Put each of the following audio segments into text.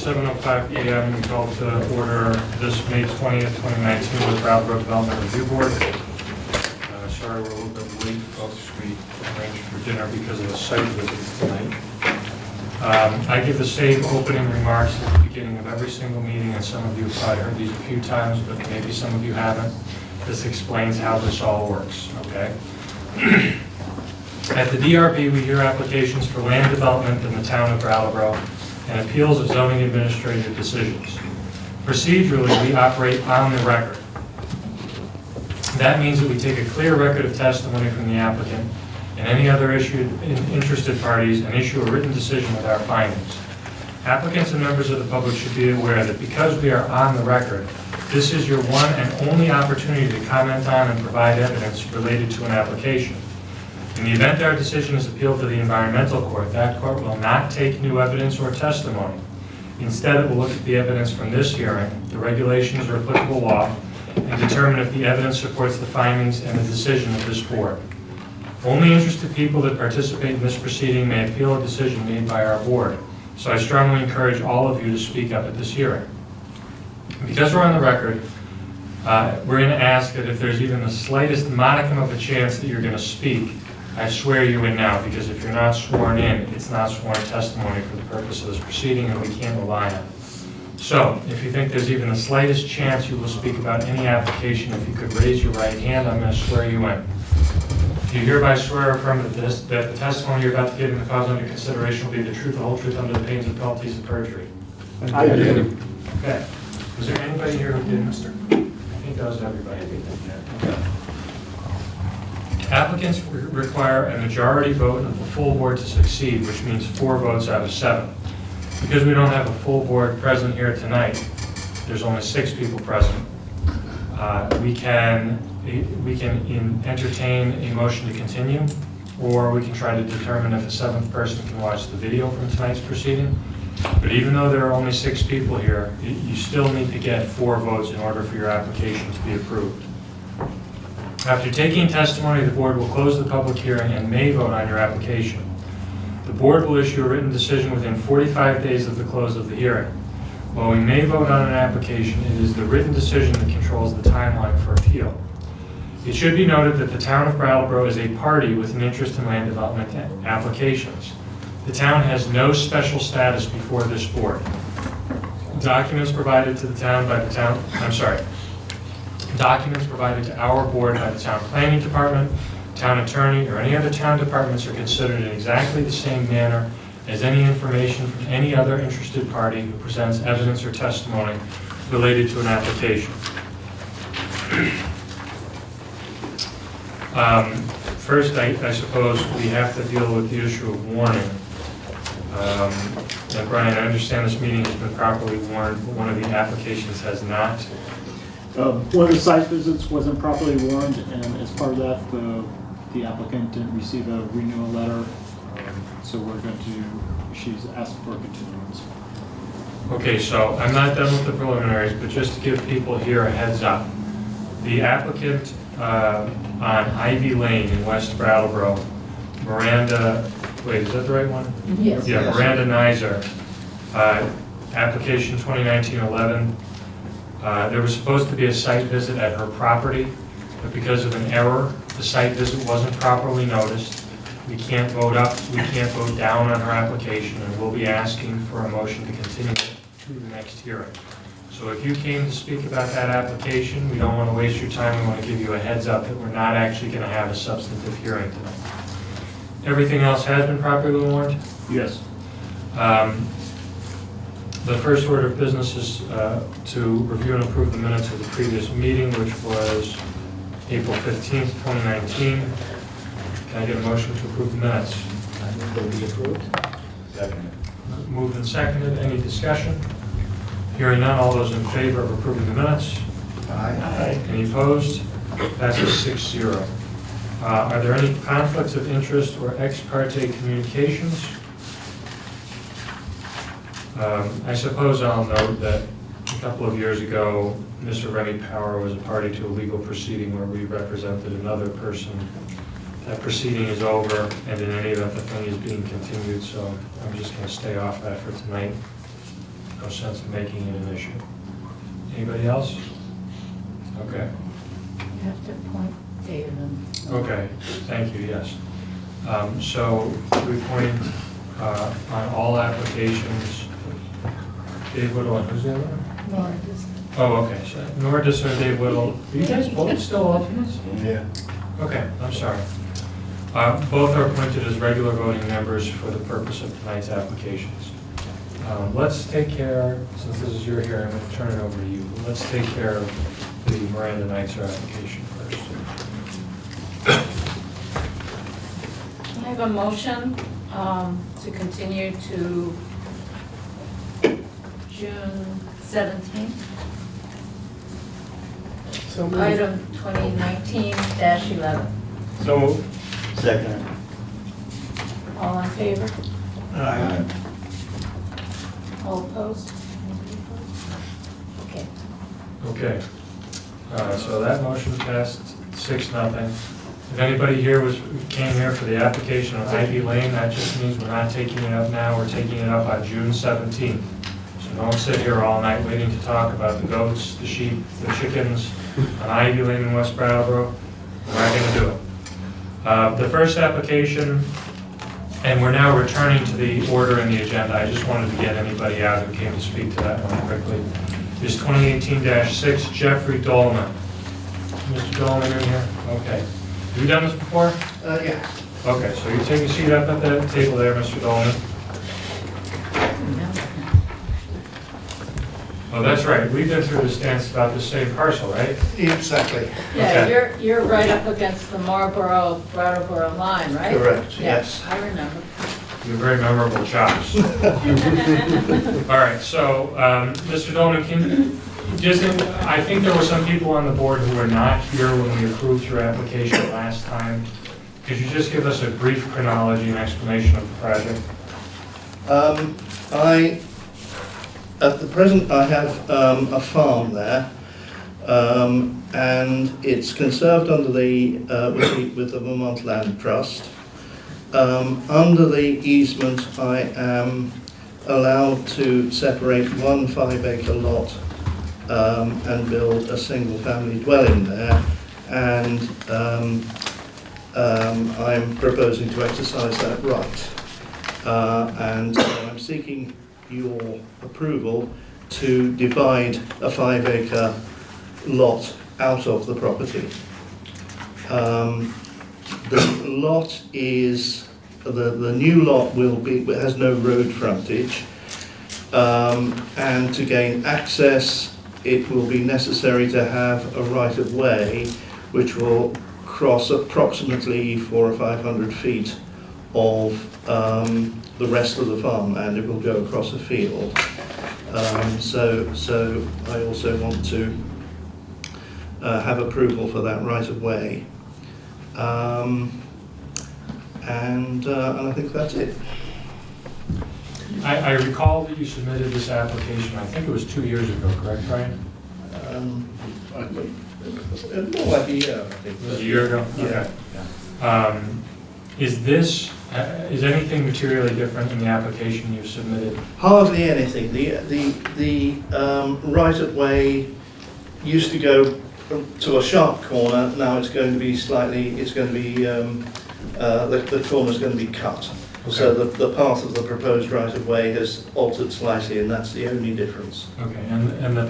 7:05 p.m. We call to order this May 20th, 2019 with Brattleboro Development Review Board. Sorry we're a little bit late, folks. We arranged for dinner because of the site visits tonight. I give the same opening remarks at the beginning of every single meeting, and some of you have probably heard these a few times, but maybe some of you haven't. This explains how this all works, okay? At the DRB, we hear applications for land development in the town of Brattleboro and appeals of zoning administrative decisions. Procedurally, we operate on the record. That means that we take a clear record of testimony from the applicant and any other interested parties and issue a written decision with our findings. Applicants and members of the public should be aware that because we are on the record, this is your one and only opportunity to comment on and provide evidence related to an application. In the event our decision is appealed to the environmental court, that court will not take new evidence or testimony. Instead, it will look at the evidence from this hearing, the regulations or applicable law, and determine if the evidence supports the findings and the decision of this board. Only interested people that participate in this proceeding may appeal a decision made by our board, so I strongly encourage all of you to speak up at this hearing. Because we're on the record, we're going to ask that if there's even the slightest modicum of a chance that you're going to speak, I swear you in now, because if you're not sworn in, it's not sworn testimony for the purpose of this proceeding, and we can't rely on it. So, if you think there's even the slightest chance you will speak about any application, if you could raise your right hand, I'm going to swear you in. Do you hereby swear or affirm that the testimony you're about to give in the cause under consideration will be the truth, the whole truth, under the pains and penalties of perjury? I do. Okay. Was there anybody here who didn't, Mr.? I think that was everybody. Okay. Applicants require a majority vote of the full board to succeed, which means 4 votes out of 7. Because we don't have a full board present here tonight, there's only 6 people present. We can entertain a motion to continue, or we can try to determine if a 7th person can watch the video from tonight's proceeding. But even though there are only 6 people here, you still need to get 4 votes in order for your application to be approved. After taking testimony, the board will close the public hearing and may vote on your application. The board will issue a written decision within 45 days of the close of the hearing. While we may vote on an application, it is the written decision that controls the timeline for appeal. It should be noted that the town of Brattleboro is a party with an interest in land development applications. The town has no special status before this board. Documents provided to the town by the town, documents provided to our board by the town planning department, town attorney, or any other town departments are considered in exactly the same manner as any information from any other interested party who presents evidence or testimony related to an application. First, I suppose we have to deal with the issue of warning. And Brian, I understand this meeting has been properly warned, but one of the applications has not. One of the site visits wasn't properly warned, and as part of that, the applicant didn't receive a renewal letter, so she's asked for a continuance. Okay, so I'm not done with the preliminaries, but just to give people here a heads up. The applicant on Ivy Lane in West Brattleboro, Miranda, wait, is that the right one? Yes. Yeah, Yes. Miranda Nizer, application 2019-11. There was supposed to be a site visit at her property, but because of an error, the site visit wasn't properly noticed. We can't vote up, we can't vote down on her application, and we'll be asking for a motion to continue to the next hearing. So if you came to speak about that application, we don't want to waste your time. We want to give you a heads up that we're not actually going to have a substantive hearing tonight. Everything else has been properly warned? Yes. The first order of business is to review and approve the minutes of the previous meeting, which was April 15th, 2019. Can I get a motion to approve the minutes? I move that we approved. Second. Moved and seconded. Any discussion? Hearing none, all those in favor of approving the minutes? Aye. Any opposed? Passes 6-0. Are there any conflicts of interest or ex parte communications? I suppose I'll note that a couple of years ago, Mr. Remy Power was a party to a legal proceeding where we represented another person. That proceeding is over, and in any event, the thing is being continued, so I'm just going to stay off that for tonight. no sense in making it an issue. Anybody else? Okay. You have to appoint David. Okay, thank you, yes. So we point on all applications, Dave Whittle, and who's the other one? Nora, just, Oh, okay, so Nora Disson and Dave Whittle, are you guys both still alternates? Yeah. Okay, I'm sorry. Both are appointed as regular voting members for the purpose of tonight's applications. Let's take care, since this is your hearing, I'm going to turn it over to you. Let's take care of the Miranda Nitzer application first. I have a motion to continue to June 17th, So moved. item 2019-11. So moved. Second. All in favor? Aye. All opposed? Nobody opposed? Okay. Okay, so that motion passed 6-0. If anybody here came here for the application on Ivy Lane, that just means we're not taking it up now, we're taking it up on June 17th. So don't sit here all night waiting to talk about the goats, the sheep, the chickens on Ivy Lane in West Brattleboro. We're not gonna do it. The first application, and we're now returning to the order in the agenda, I just wanted to get anybody out who came to speak to that one quickly, is 2018-6 Jeffrey Dolman. Mr. Dolman in here? Okay. Have you done this before? Yeah. Okay, so you take a seat up at the table there, Mr. Dolman. Oh, that's right, we've been through this dance about the same parcel, right? Exactly. Yeah, Okay. you're right up against the Marlboro-Brattleboro line, right? Correct, Yeah, yes. I remember. Your very memorable chops. All right, so, Mr. Dolman, I think there were some people on the board who were not here when we approved your application last time. Could you just give us a brief chronology and explanation of the project? At the present, I have a farm there, and it's conserved under with the Vermont Land Trust. Under the easement, I am allowed to separate one 5-acre lot and build a single-family dwelling there, and I'm proposing to exercise that right. And so I'm seeking your approval to divide a 5-acre lot out of the property. The lot is, the new lot has no road frontage, and to gain access it will be necessary to have a right-of-way which will cross approximately 400 or 500 feet of the rest of the farm, and it will go across a field. So I also want to have approval for that right-of-way. And I think that's it. I recall that you submitted this application, I think it was 2 years ago, correct, Brian? More like a year, I think. It was a year ago? Yeah. Is anything materially different in the application you submitted? Hardly anything. The right-of-way used to go to a sharp corner. Now it's going to be the corner's going to be cut. Okay. So the path of the proposed right-of-way has altered slightly, and that's the only difference. Okay, and the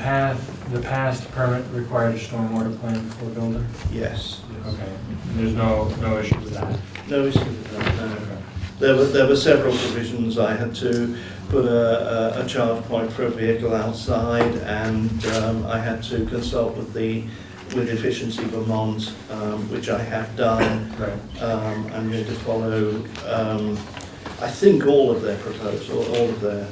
past permit required a stormwater plan for building? Yes. Okay, and there's no issue with that? No issue with that. No. Okay. There were several provisions. I had to put a charge point for a vehicle outside, and I had to consult with Efficiency Vermont, which I have done. Right. I'm going to follow, I think, all of their proposals, all of their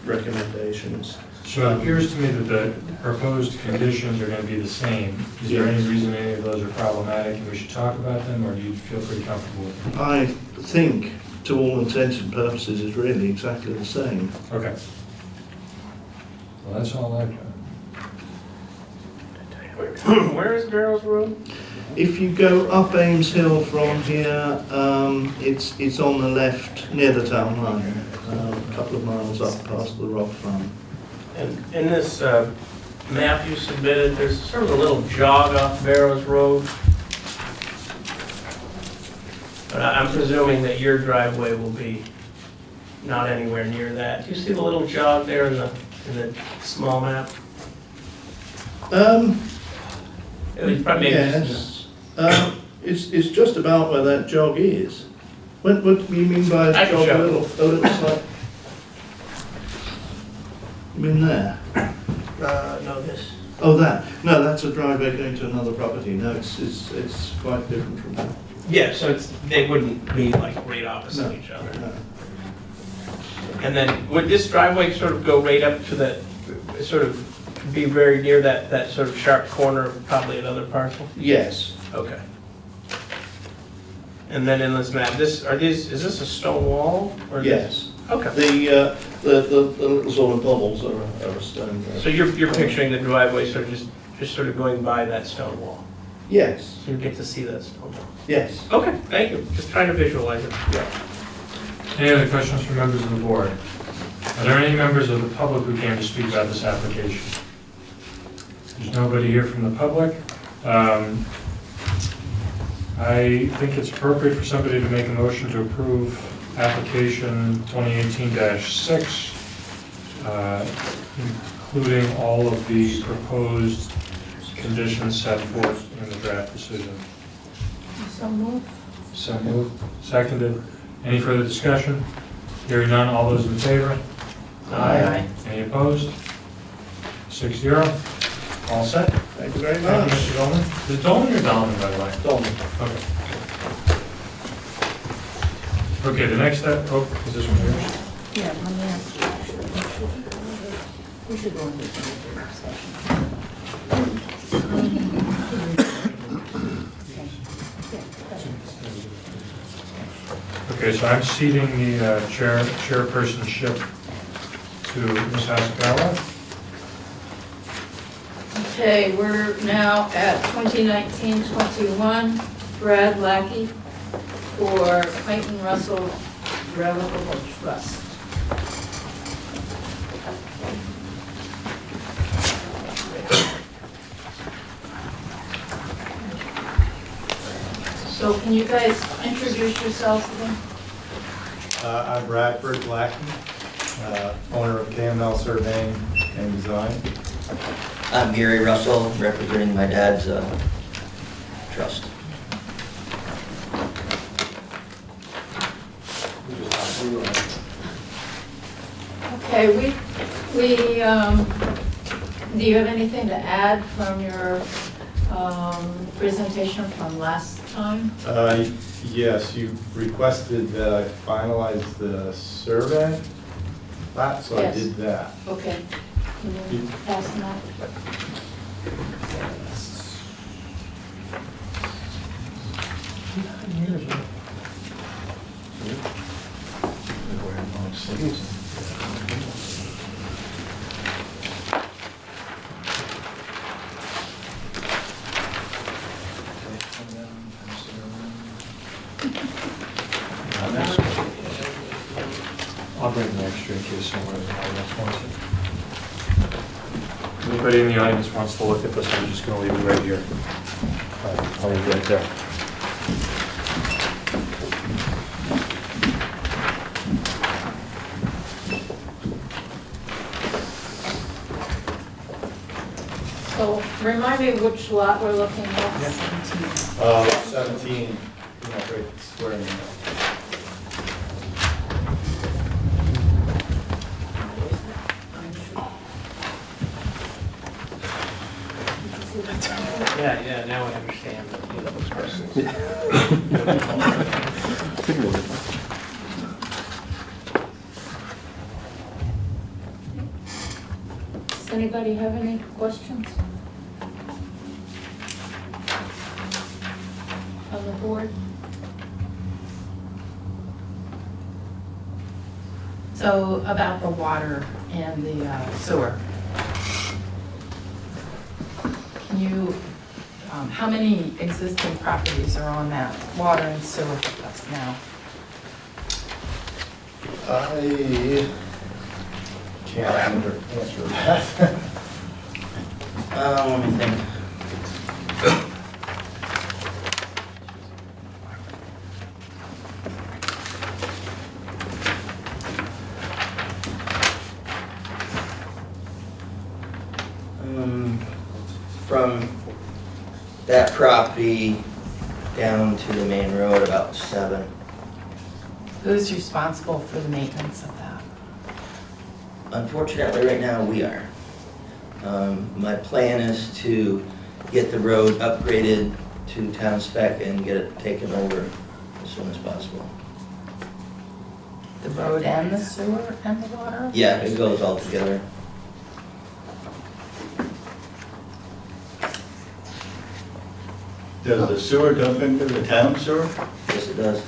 recommendations. So it appears to me that the proposed conditions are going to be the same. Is there any reason any of those are problematic and we should talk about them, or do you feel pretty comfortable with them? I think, to all intents and purposes, is really exactly the same. Okay. Well, that's all I've got. Where is Barrows Road? If you go up Ames Hill from here, it's on the left near the town line, a couple of miles up past the rock farm. And in this map you submitted, there's sort of a little jog off Barrows Road. But I'm presuming that your driveway will be not anywhere near that. Do you see the little jog there in the small map? It was probably Yes. It's just about where that jog is. What do you mean by I can jog? show. A little side? You mean there? No, this. Oh, that. No, that's a driveway going to another property. No, it's quite different from that. Yeah, so they wouldn't be like right opposite No. each other. No. And then would this driveway sort of go right up to that, sort of be very near that sort of sharp corner of probably another parcel? Yes. Okay. And then in this map, is this a stone wall? Or is Yes. this- Okay. The little sort of bubbles are a stone. So you're picturing the driveway sort of just sort of going by that stone wall? Yes. So you get to see that stone wall? Yes. Okay, thank you. Just trying to visualize it. Yeah. Any other questions from members of the board? Are there any members of the public who came to speak about this application? There's nobody here from the public. I think it's appropriate for somebody to make a motion to approve application 2018-6, including all of the proposed conditions set forth in the draft decision. So moved. So moved. Seconded. Any further discussion? Hearing none, all those in favor? Aye. Any opposed? 6-0. All set? Thank you very Thank much. you, Mr. Dolman. Is it Dolman or Dolman, by the way? Dolman. Okay. Okay, the next step, oh, is this one yours? Yeah, let me ask you. We should go into deliberative session. Okay, so I'm ceding the chairpersonship to Ms. Hasakawa. Okay, we're now at 2019-21, Brad Lackey for Clayton Russell Revocable Trust. So can you guys introduce yourselves again? I'm Bradford Lackey, owner of KML Surveying and Design. I'm Gary Russell, representing my dad's trust. Okay, do you have anything to add from your presentation from last time? Yes, you requested that I finalize the survey, so I Yes. did that. Okay, can you pass them out? I'll bring the extra in case someone else wants it. Anybody in the audience wants to look at this, I'm just going to leave it right here. I'll leave it right there. So remind me which lot we're looking at? 17, right square in the middle. Yeah, now I understand. Does anybody have any questions? On the board? So about the water and the sewer. Can you, how many existing properties are on that water and sewer hookups now? I can't answer that. Let me think. From that property down to the main road, about 7. Who's responsible for the maintenance of that? Unfortunately, right now, we are. My plan is to get the road upgraded to town spec and get it taken over as soon as possible. The road and the sewer and the water? Yeah, it goes all together. Does the sewer dump into the town sewer? Yes, it does.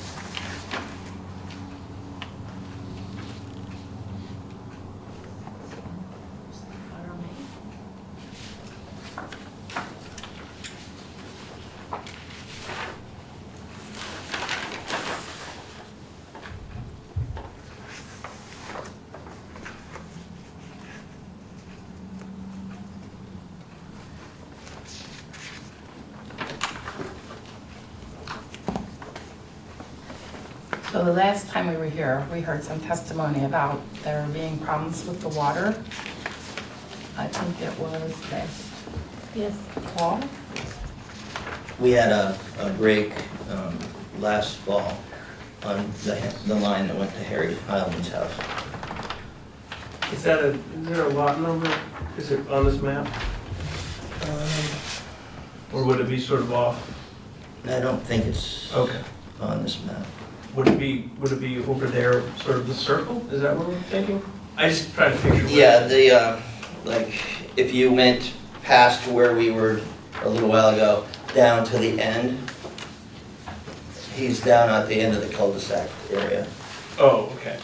So the last time we were here, we heard some testimony about there being problems with the water. I think it was last Yes. fall. We had a break last fall on the line that went to Harry Heilman's house. Is there a lot number? Is it on this map? Or would it be sort of off? I don't think it's Okay. on this map. Would it be over there, sort of the circle? Is that what we're thinking? I just try to picture. Yeah, like, if you went past where we were a little while ago, down to the end, he's down at the end of the cul-de-sac area. Oh, okay.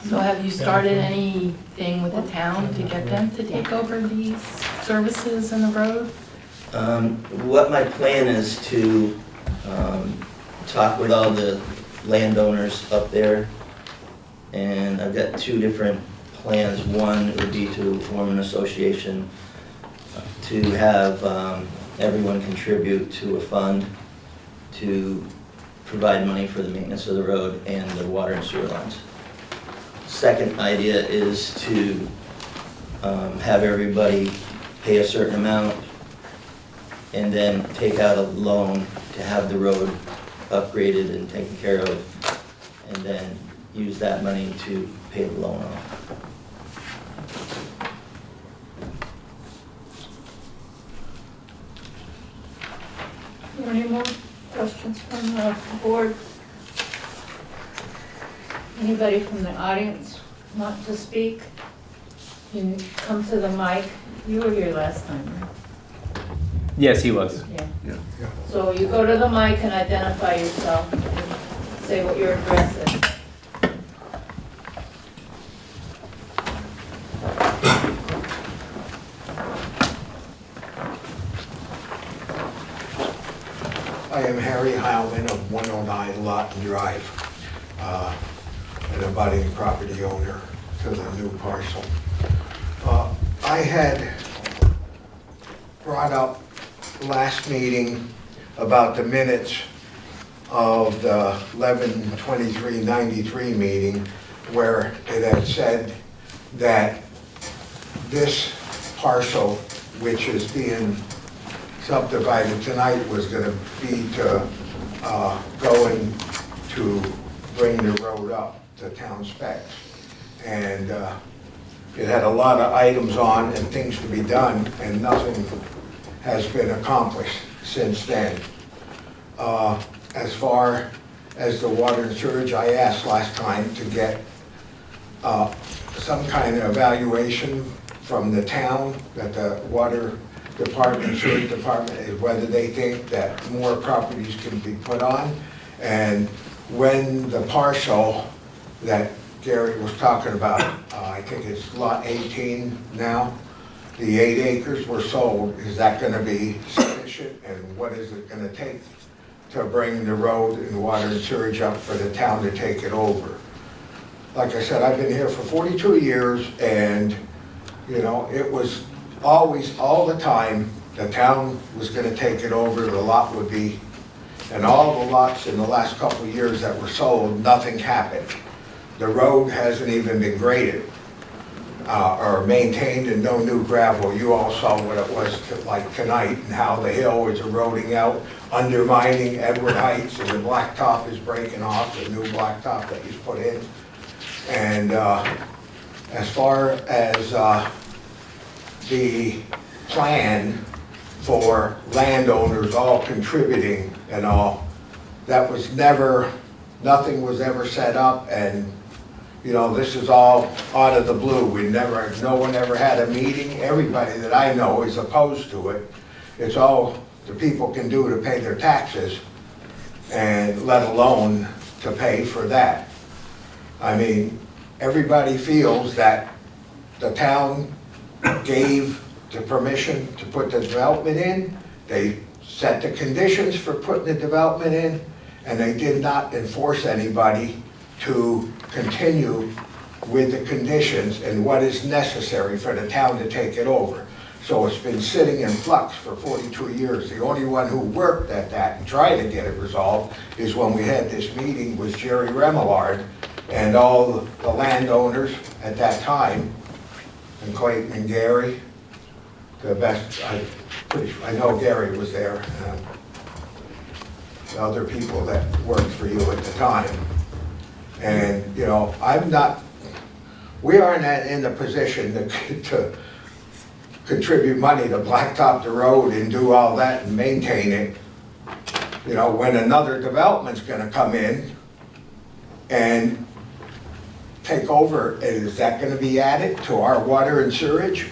So have you started anything with the town to get them to take over these services in the road? What my plan is to talk with all the landowners up there, and I've got 2 different plans. One would be to form an association to have everyone contribute to a fund to provide money for the maintenance of the road and the water and sewer lines. Second idea is to have everybody pay a certain amount and then take out a loan to have the road upgraded and taken care of, and then use that money to pay the loan off. Any more questions from the board? Anybody from the audience want to speak? You can come to the mic. You were here last time, right? Yes, he was. Yeah. So you go to the mic and identify yourself and say what your address is. I am Harry Heilman of 109 Lawton Drive, an abutting property owner to the new parcel. I had brought up last meeting about the minutes of the 11/23/93 meeting, where it had said that this parcel, which is being subdivided tonight, was going to be to going to bring the road up to town specs. And it had a lot of items on and things to be done, and nothing has been accomplished since then. As far as the water and sewage, I asked last time to get some kind of evaluation from the town, that the water department, sewer department, is whether they think that more properties can be put on. And when the parcel that Gary was talking about, I think it's lot 18 now, the 8 acres were sold, is that gonna be sufficient, and what is it gonna take to bring the road and water and sewage up for the town to take it over. Like I said, I've been here for 42 years, and, you know, it was always, all the time, the town was gonna take it over, the lot would be, and all the lots in the last couple of years that were sold, nothing happened. The road hasn't even been graded or maintained, and no new gravel. You all saw what it was like tonight and how the hill was eroding out, undermining Edward Heights, and the blacktop is breaking off, the new blacktop that he's put in. And as far as the plan for landowners all contributing and all, that was never, nothing was ever set up, and, you know, this is all out of the blue. No one ever had a meeting. Everybody that I know is opposed to it. It's all the people can do to pay their taxes, and let alone to pay for that. I mean, everybody feels that the town gave the permission to put the development in. They set the conditions for putting the development in, and they did not enforce anybody to continue with the conditions and what is necessary for the town to take it over. So it's been sitting in flux for 42 years. The only one who worked at that and tried to get it resolved is when we had this meeting was Jerry Remillard and all the landowners at that time, and Clayton and Gary. The best, I know Gary was there, the other people that worked for you at the time. And, you know, we aren't in the position to contribute money to blacktop the road and do all that and maintain it. You know, when another development's gonna come in and take over, is that gonna be added to our water and sewage?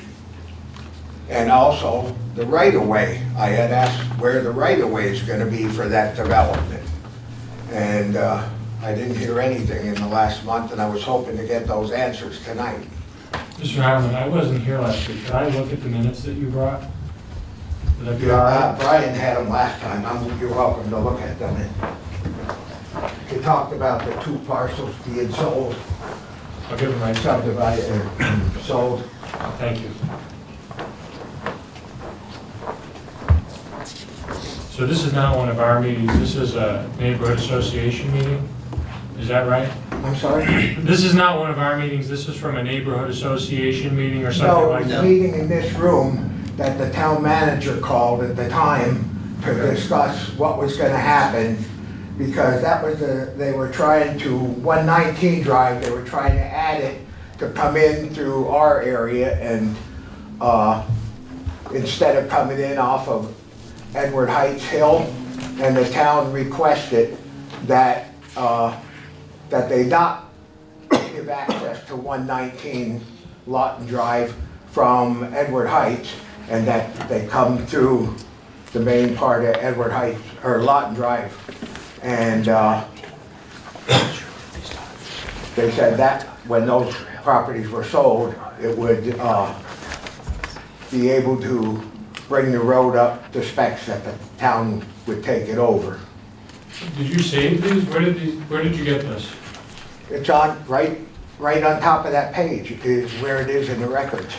And also the right-of-way. I had asked where the right-of-way is gonna be for that development. And I didn't hear anything in the last month, and I was hoping to get those answers tonight. Mr. Harmon, I wasn't here last week. Could I look at the minutes that you brought? Would that be all right? Brian had them last time. You're welcome to look at them. He talked about the 2 parcels being sold, I'll give them right. subdivided, and sold. Thank you. So this is not one of our meetings. This is a neighborhood association meeting. Is that right? I'm sorry? This is not one of our meetings. This is from a neighborhood association meeting or something No, like it was that? a meeting in this room that the town manager called at the time to discuss what was gonna happen, because that was they were trying to, 119 Drive, they were trying to add it to come in through our area, and instead of coming in off of Edward Heights Hill, and the town requested that that they not give access to 119 Lawton Drive from Edward Heights, and that they come through the main part of Edward Heights, or Lawton Drive. And they said that when those properties were sold, it would be able to bring the road up to specs that the town would take it over. Did you save these? Where did you get this? It's on, right on top of that page is where it is in the records.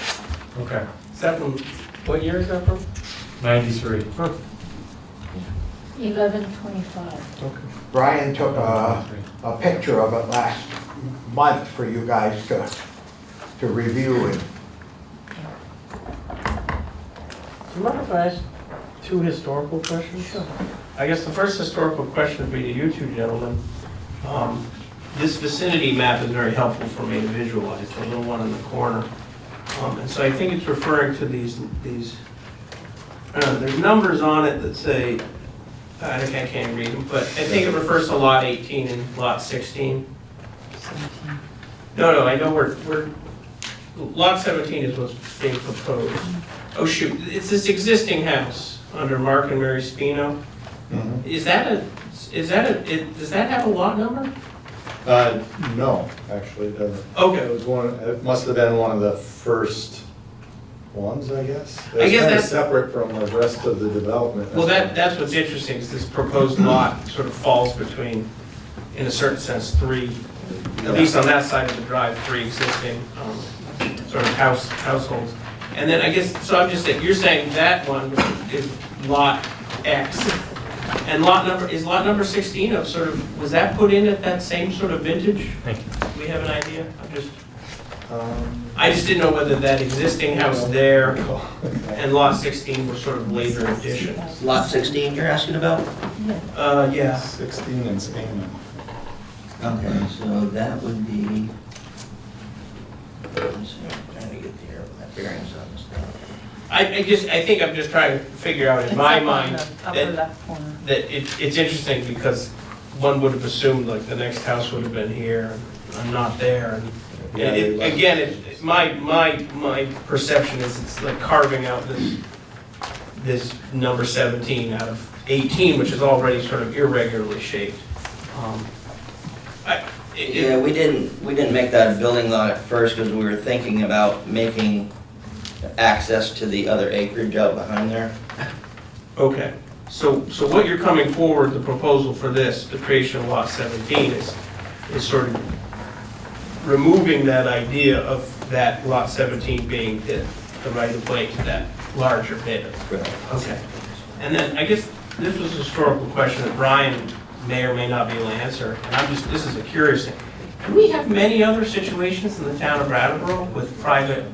Okay, Is that from, what year is that from? 93. 1125. Okay. Brian took a picture of it last month for you guys to review it. Do you mind if I ask 2 historical questions? Sure. I guess the first historical question would be to you 2 gentlemen. This vicinity map is very helpful for me to visualize, the little one in the corner. And so I think it's referring to these there's numbers on it that say, I can't read them, but I think it refers to lot 18 and lot 16. 17. No, I know we're, lot 17 is what's being proposed. Oh shoot, it's this existing house under Mark and Mary Spino. Mhm. Does that have a lot number? No, actually, it doesn't. Okay. It must have been one of the first ones, I guess. I guess It's kind of that's- separate from the rest of the development. Well, that's what's interesting, is this proposed lot sort of falls between, in a certain sense, three, at least on that side of the drive, three existing sort of households. And then I guess, so I'm just saying, you're saying that one is lot X. And is lot number 16 of sort of, was that put in at that same sort of vintage? Thank you. Do we have an idea? I just didn't know whether that existing house there and lot 16 were sort of later additions. Lot 16 you're asking about? Yeah. 16 in Spain. Okay, so that would be, let's see, I'm trying to get my bearings on this stuff. I think I'm just trying to figure out in It's my up on mind the upper that, left corner. that it's interesting because one would have assumed like the next house would have been here and I'm not there. And Yeah, they left. again, my perception is it's like carving out this number 17 out of 18, which is already sort of irregularly shaped. Yeah, we didn't make that a building lot at first because we were thinking about making access to the other acreage out behind there. Okay, so what you're coming forward, the proposal for this, the creation of lot 17 is sort of removing that idea of that lot 17 being the right of way to that larger bit of. Okay. And then I guess this was a historical question that Brian may or may not be able to answer, and this is a curious thing. Do we have many other situations in the town of Brattleboro with private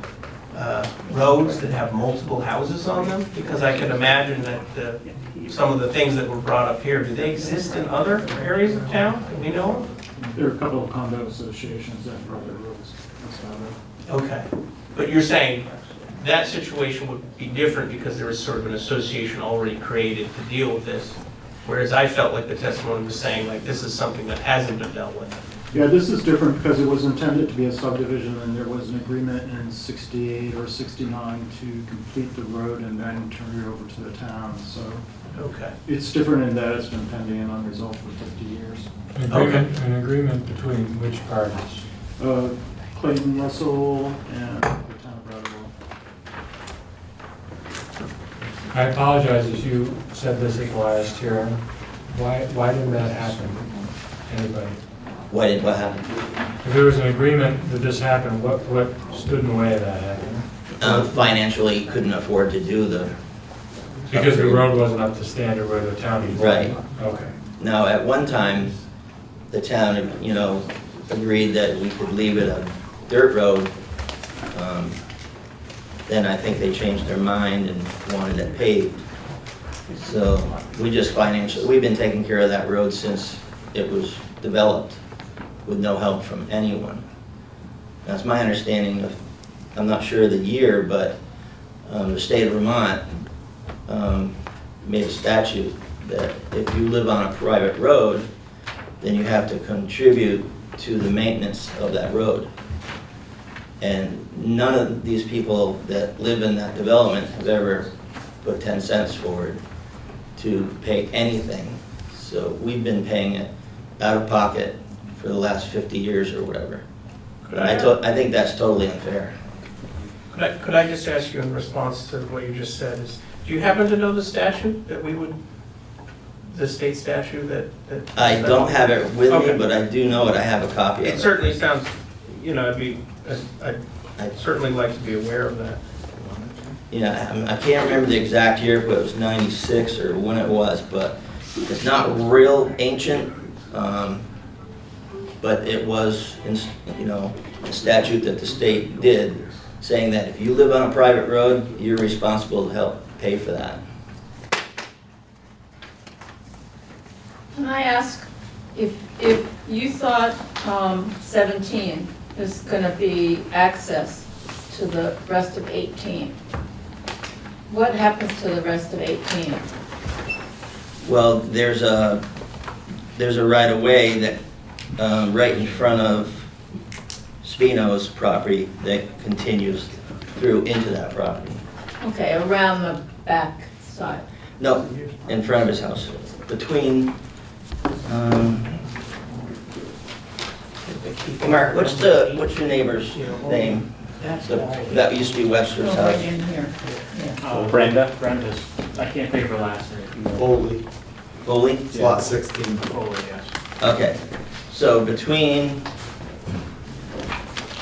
roads that have multiple houses on them? Because I can imagine that some of the things that were brought up here, do they exist in other areas of town that we know of? There are a couple of condo associations that have private roads. That's about it. Okay, but you're saying that situation would be different because there was sort of an association already created to deal with this, whereas I felt like the testimony was saying like this is something that hasn't been dealt with. Yeah, this is different because it was intended to be a subdivision and there was an agreement in 68 or 69 to complete the road and then turn it over to the town. So Okay. it's different in that it's been pending and unresolved for 50 years. An agreement between which parties? Clayton Russell and the town of Brattleboro. I apologize if you said this at the last hearing. Why didn't that happen? Anybody? What happened? If there was an agreement that this happened, what stood in the way of that happening? Financially, couldn't afford to do the. Because the road wasn't up to standard where the town needed. Right. Okay. Now, at one time, the town, agreed that we could leave it a dirt road. Then I think they changed their mind and wanted it paved. So we just we've been taking care of that road since it was developed with no help from anyone. That's my understanding of, I'm not sure of the year, but the state of Vermont made a statute that if you live on a private road, then you have to contribute to the maintenance of that road. And none of these people that live in that development have ever put 10 cents forward to pay anything. So we've been paying it out of pocket for the last 50 years or whatever. I think that's totally unfair. Could I just ask you in response to what you just said is, do you happen to know the statute that we would, the state statute that? I don't have it with me, Okay. but I do know it. I have a copy of it. It certainly sounds, I'd certainly like to be aware of that. Yeah, I can't remember the exact year, but it was 96 or when it was, but it's not real ancient. But it was, a statute that the state did, saying that if you live on a private road, you're responsible to help pay for that. Can I ask, if you thought 17 is going to be access to the rest of 18, what happens to the rest of 18? Well, there's a right-of-way that, right in front of Spino's property that continues through into that property. Okay, around the back side. No, in front of his house, between, Mark, what's your neighbor's name? That's That used to be Webster's Oh, right house. in here. Yeah. Brenda? Brenda's, I can't think of her last name. Foley, Foley? it's lot 16. Oh, yes. Okay, so between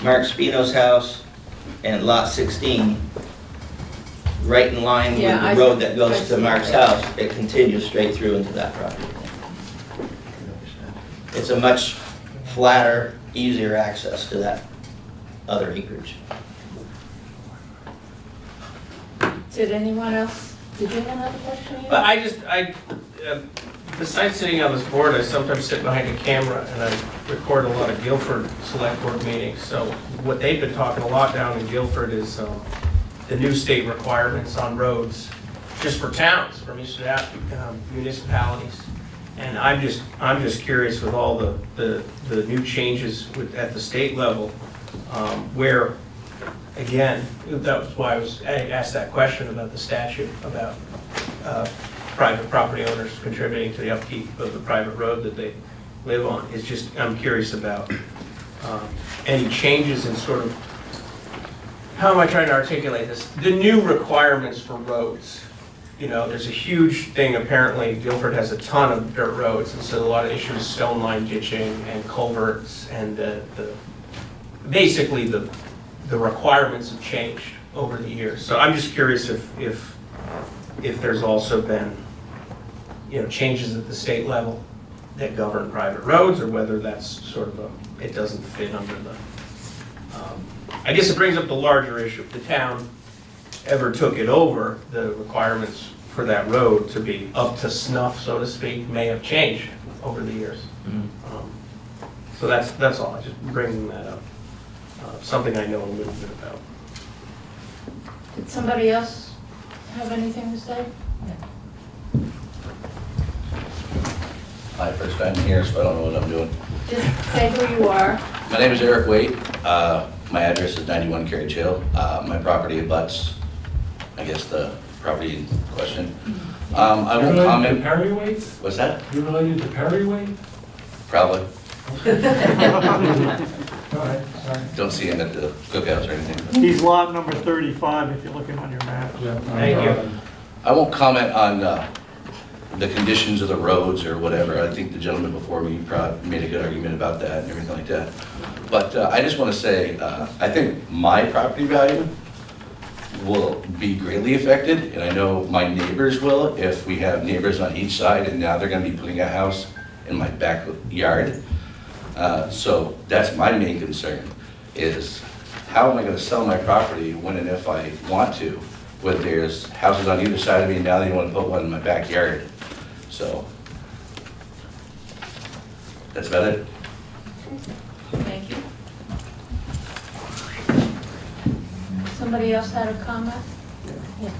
Mark Spino's house and lot 16, right in line with Yeah, the road that I goes see to Mark's that. house, it continues straight through into that property. It's a much flatter, easier access to that other acreage. Did anyone else, did you have another question? Besides sitting on this board, I sometimes sit behind a camera and I record a lot of Guilford Select Board meetings. So what they've been talking a lot down in Guilford is the new state requirements on roads, just for towns, for municipalities. And I'm just curious with all the new changes at the state level, where, again, that was why I asked that question about the statute, about private property owners contributing to the upkeep of the private road that they live on. It's just, I'm curious about any changes in sort of, how am I trying to articulate this? The new requirements for roads. You know, there's a huge thing, apparently, Guilford has a ton of dirt roads, and so a lot of issues, stone line ditching and culverts, and basically the requirements have changed over the years. So I'm just curious if there's also been, changes at the state level that govern private roads, or whether that's sort of it doesn't fit under the, I guess it brings up the larger issue. If the town ever took it over, the requirements for that road to be up to snuff, so to speak, may have changed over the years. So that's all, I just bringing that up. Something I know a little bit about. Did somebody else have anything to say? My first time here, so I don't know what I'm doing. Just say who you are. My name is Eric Waite. My address is 91 Carriage Hill. My property abuts, I guess, the property in question. I won't You related to comment. Perry Waite? What's that? You related to Perry Waite? Probably. All right, sorry. Don't see him at the cookouts or anything. He's lot number 35 if you're looking on your map. Thank you. I won't comment on the conditions of the roads or whatever. I think the gentleman before me made a good argument about that and everything like that. But I just want to say, I think my property value will be greatly affected, and I know my neighbors will if we have neighbors on each side, and now they're going to be putting a house in my backyard. So that's my main concern, is how am I going to sell my property when and if I want to, when there's houses on either side of me, and now they want to put one in my backyard. So that's about it. Thank you. Somebody else had a comment? Yeah.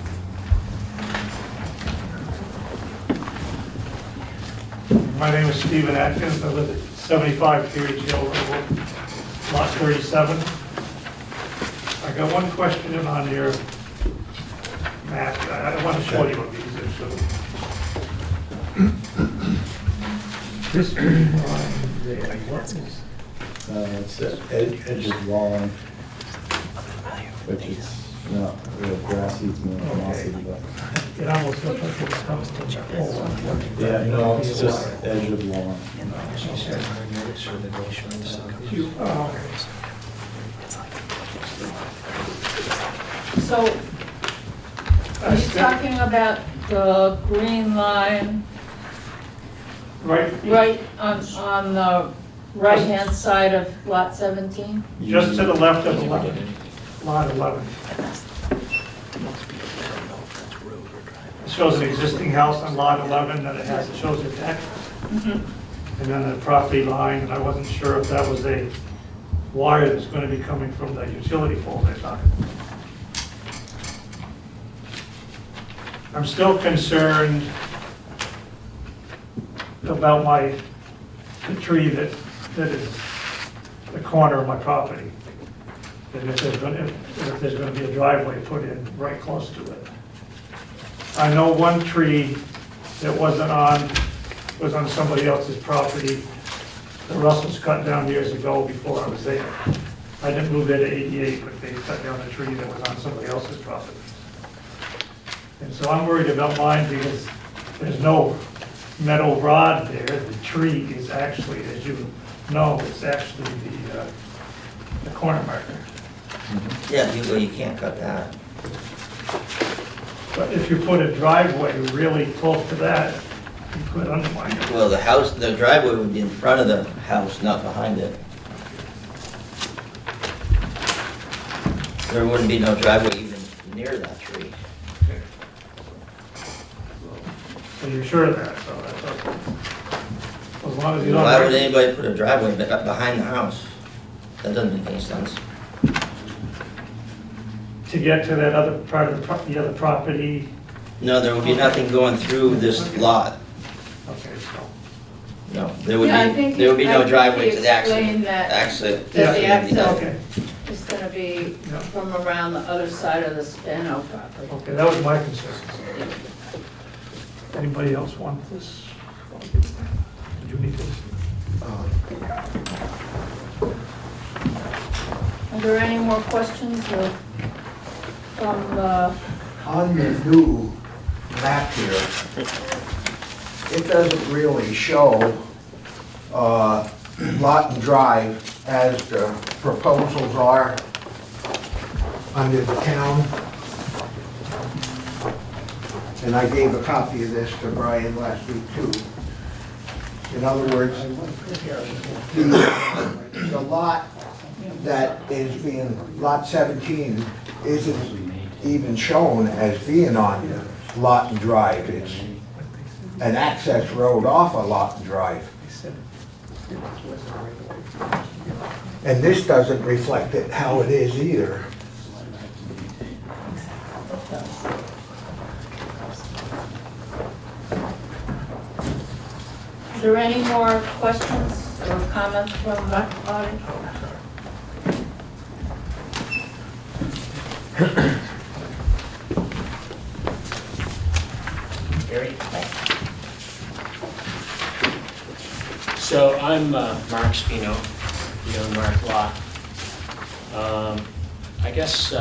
My name is Stephen Atkins. I live at 75 Carriage Hill Road, lot 37. I got one question on your map. I don't want to show you what these are. So. This green line there, what is? It's the edge of lawn, which is not real grassy, it's more mossy, but. It almost looks like it's coming from the pole. Yeah, no, it's just edge of lawn. Oh, So, are you talking about the green line right on the right-hand side of lot 17? just to the left of 11, lot 11. It shows an existing house on lot 11, and it shows a deck, and then a property line, and I wasn't sure if that was a wire that's going to be coming from the utility pole they're talking about. I'm still concerned about the tree that is the corner of my property. And if there's going to be a driveway put in right close to it. I know one tree that was on somebody else's property. The Russells cut down years ago before I was there. I didn't move it at 88, but they cut down a tree that was on somebody else's property. And so I'm worried about mine because there's no metal rod there. The tree is actually, as you know, it's actually the corner marker. Yeah, you can't cut that. But if you put a driveway really close to that, you could undermine it. Well, the driveway would be in front of the house, not behind it. There wouldn't be no driveway even near that tree. So you're sure of that, so that's okay. As long as you don't. Why would anybody put a driveway behind the house? That doesn't make any sense. To get to that other part of the other property, No, there would be nothing going through this lot. okay, so. No, there would Yeah, I think be he driveway to the explained that- exit. That the Yeah, access okay, is gonna be Yeah. from around the other side of the Spano property. okay, that was my concern. Anybody else want this? Did you need this? Are there any more questions from, On the new map here, it doesn't really show Lawton Drive as the proposals are under the town. And I gave a copy of this to Brian last week too. In other words, the lot that is being, lot 17, isn't even shown as being on Lawton Drive. It's an access road off of Lawton Drive. And this doesn't reflect it how it is either. are there any more questions or comments from the audience? Gary? So I'm Mark Spino, you own Mark Lot. I guess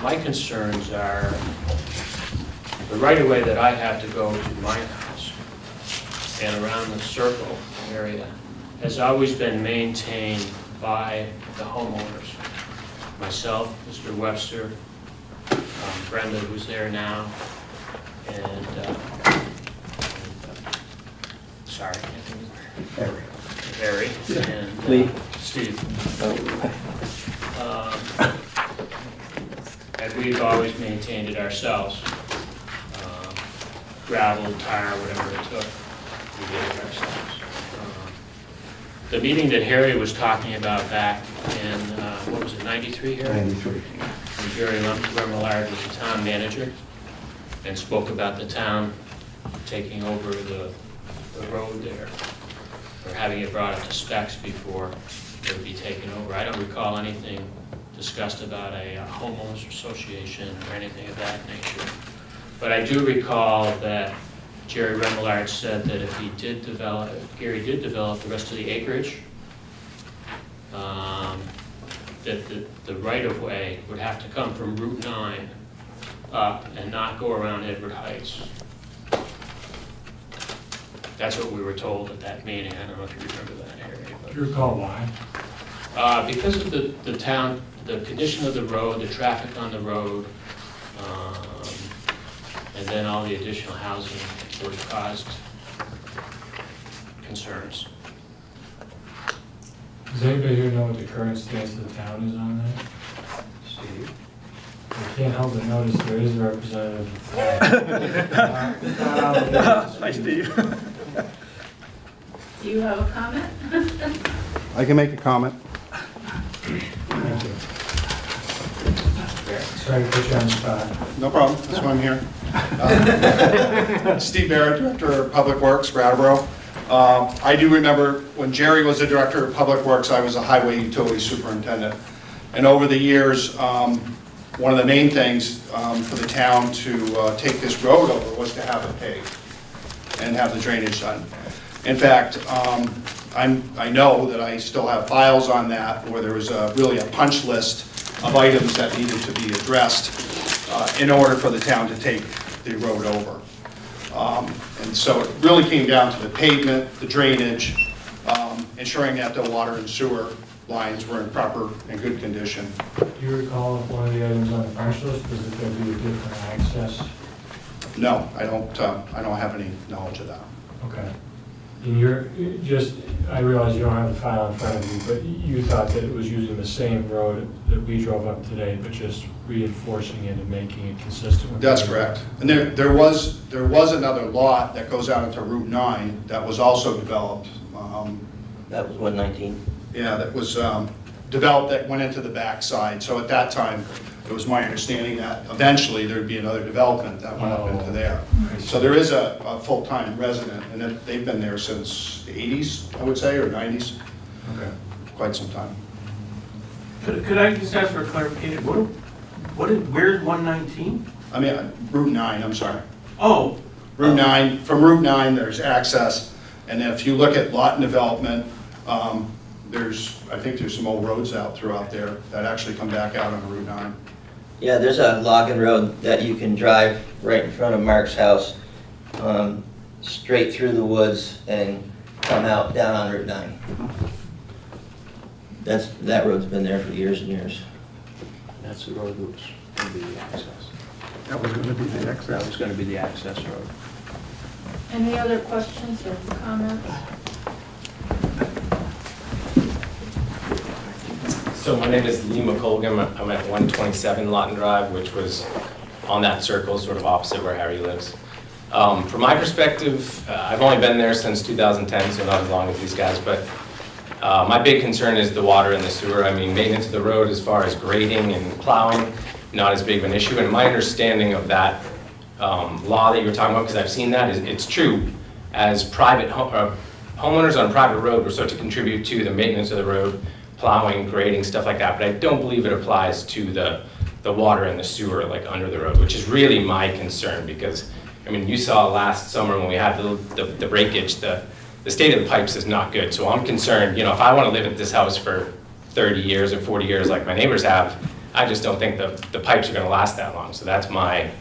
my concerns are the right-of-way that I have to go to my house and around the circle area has always been maintained by the homeowners. Myself, Mr. Webster, Brenda, who's there now, and sorry, Harry, and Lee. Steve. And we've always maintained it ourselves. Gravel, tar, whatever it took, we did it ourselves. The meeting that Harry was talking about back in, what was it, 93, Harry? 93. And Jerry Remillard was the town manager and spoke about the town taking over the road there, or having it brought up to specs before it would be taken over. I don't recall anything discussed about a homeowners association or anything of that nature. But I do recall that Jerry Remillard said that if Gary did develop the rest of the acreage, that the right-of-way would have to come from Route 9 up and not go around Edward Heights. That's what we were told at that meeting. I don't know if you remember that, Harry. Do you recall why? Because of the town, the condition of the road, the traffic on the road, and then all the additional housing would have caused concerns. Does anybody here know what the current stance of the town is on that? Steve? I can't help but notice there is a representative. Hi, Steve. Do you have a comment? I can make a comment. Sorry to put you on the spot. No problem, that's why I'm here. Steve Barrett, Director of Public Works, Brattleboro. I do remember when Jerry was the Director of Public Works, I was a Highway Utility Superintendent. And over the years, one of the main things for the town to take this road over was to have it paved and have the drainage done. In fact, I know that I still have files on that where there was really a punch list of items that needed to be addressed in order for the town to take the road over. And so it really came down to the pavement, the drainage, ensuring that the water and sewer lines were in proper and good condition. Do you recall if one of the items on the punch list was that there'd be a different access? No, I don't have any knowledge of that. Okay. And you're just, I realize you don't have the file in front of you, but you thought that it was using the same road that we drove up today, but just reinforcing it and making it consistent with. That's correct. And there was another lot that goes out into Route 9 that was also developed. That was 119. Yeah, that was developed that went into the backside. So at that time, it was my understanding that eventually there'd be another development that went up into there. So there is a full-time resident, and they've been there since the 80s, I would say, or 90s. Okay. Quite some time. Could I just ask for clarification? Where's 119? I mean, Route 9, I'm sorry. Oh. Route 9, from Route 9, there's access. And if you look at Lawton development, I think there's some old roads out throughout there that actually come back out on Route 9. Yeah, there's a logging road that you can drive right in front of Mark's house, straight through the woods and come out down on Route 9. That road's been there for years and years. That's the road that was going to be the access. That was going to be the access. That was going to be the access road. Any other questions or comments? So my name is Lee McColgan. I'm at 127 Lawton Drive, which was on that circle, sort of opposite where Harry lives. From my perspective, I've only been there since 2010, so not as long as these guys, but my big concern is the water and the sewer. I mean, maintenance of the road as far as grading and plowing, not as big of an issue. And my understanding of that law that you were talking about, because I've seen that, is it's true. As private homeowners on a private road, we're supposed to contribute to the maintenance of the road, plowing, grading, stuff like that, but I don't believe it applies to the water and the sewer, like under the road, which is really my concern, because, I mean, you saw last summer when we had the breakage, the state of the pipes is not good, so I'm concerned, you know, if I want to live at this house for 30 years or 40 years like my neighbors have, I just don't think the pipes are going to last that long, so that's my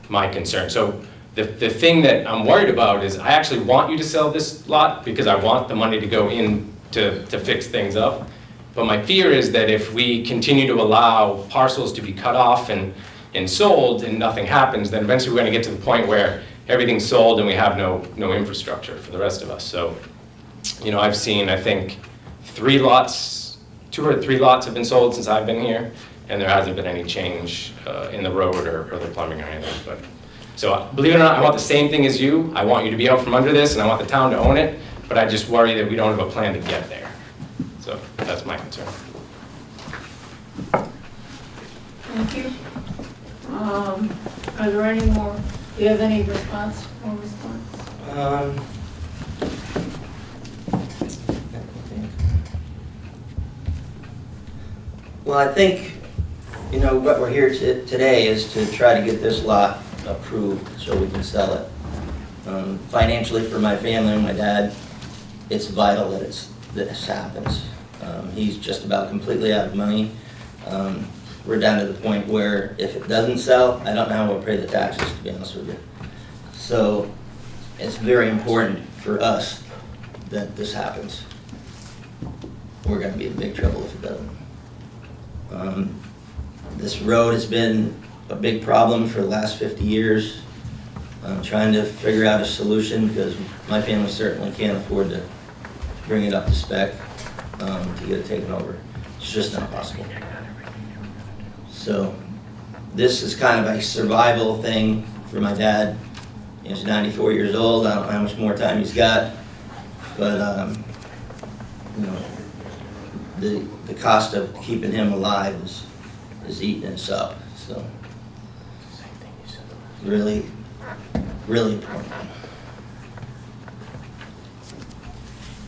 concern. So the thing that I'm worried about is I actually want you to sell this lot because I want the money to go in to fix things up. But my fear is that if we continue to allow parcels to be cut off and sold and nothing happens, then eventually we're going to get to the point where everything's sold and we have no infrastructure for the rest of us. So, you know, I've seen, I think, 2 or 3 lots have been sold since I've been here, and there hasn't been any change in the road or the plumbing or anything. But so believe it or not, I want the same thing as you. I want you to be out from under this, and I want the town to own it, but I just worry that we don't have a plan to get there. So that's my concern. Thank you. Are there any more, do you have any response? Well, I think, you know, what we're here today is to try to get this lot approved so we can sell it. Financially for my family and my dad, it's vital that this happens. He's just about completely out of money. We're down to the point where if it doesn't sell, I don't know how we'll pay the taxes, to be honest with you. So it's very important for us that this happens. We're going to be in big trouble if it doesn't. This road has been a big problem for the last 50 years. I'm trying to figure out a solution because my family certainly can't afford to bring it up to spec to get it taken over. It's just not possible. So this is kind of a survival thing for my dad. He's 94 years old. I don't know how much more time he's got, but you know, the cost of keeping him alive is eating us up. So really, really important.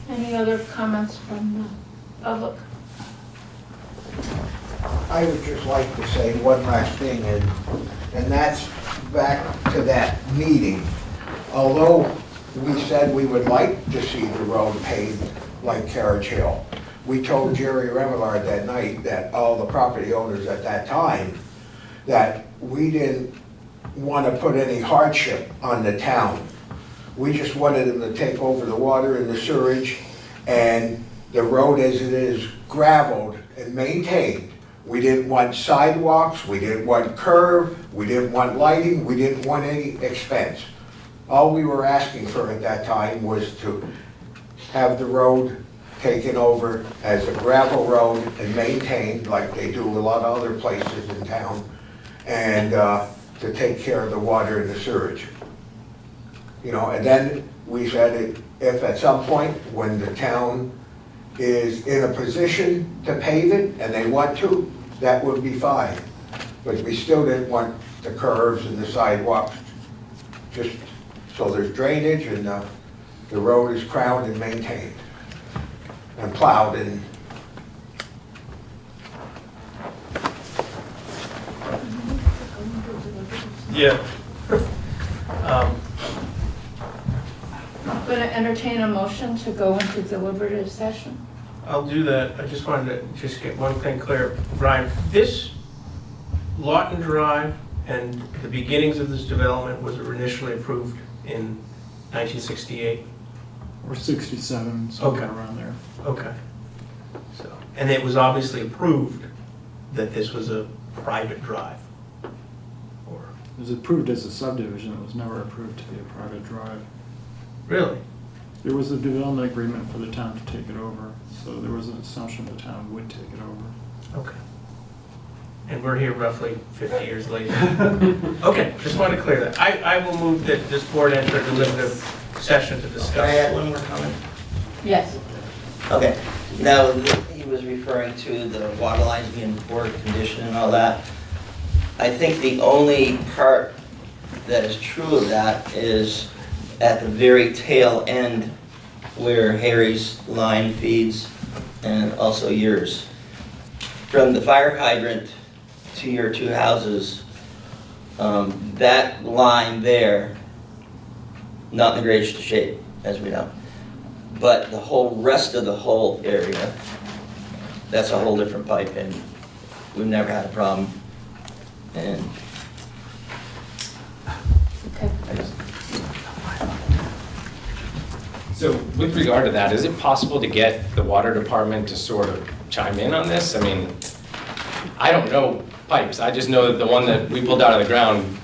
Any other comments from the public? I would just like to say one last thing, and that's back to that meeting. Although we said we would like to see the road paved, like Carriage Hill. We told Jerry Remillard that night, that all the property owners at that time, that we didn't want to put any hardship on the town. We just wanted them to take over the water and the sewage, and the road as it is gravelled and maintained. We didn't want sidewalks, we didn't want curb, we didn't want lighting, we didn't want any expense. All we were asking for at that time was to have the road taken over as a gravel road and maintained like they do a lot of other places in town, and to take care of the water and the sewage. You know, and then we said if at some point when the town is in a position to pave it and they want to, that would be fine. But we still didn't want the curves and the sidewalks, just so there's drainage and the road is crowned and maintained and plowed and Yeah. I'm going to entertain a motion to go into deliberative session. I'll do that. I just wanted to just get one thing clear. Brian, this Lawton Drive and the beginnings of this development was initially approved in 1968? Or 67, somewhere Okay. around there. Okay. So, and it was obviously approved that this was a private drive? Or, It was approved as a subdivision, it was never approved to be a private drive. really? There was a development agreement for the town to take it over, so there was an assumption the town would take it over. Okay. And we're here roughly 50 years later. Okay, just wanted to clear that. I will move that this board enter a deliberative session to Can I discuss. add one more comment? Yes. Okay, now, he was referring to the water lines being poor condition and all that. I think the only part that is true of that is at the very tail end where Harry's line feeds and also yours. From the fire hydrant to your two houses, that line there, not in the greatest shape, as we know. But the whole rest of the whole area, that's a whole different pipe, and we've never had a problem. And Okay. I just, So with regard to that, is it possible to get the water department to sort of chime in on this? I mean, I don't know pipes. I just know that the one that we pulled out of the ground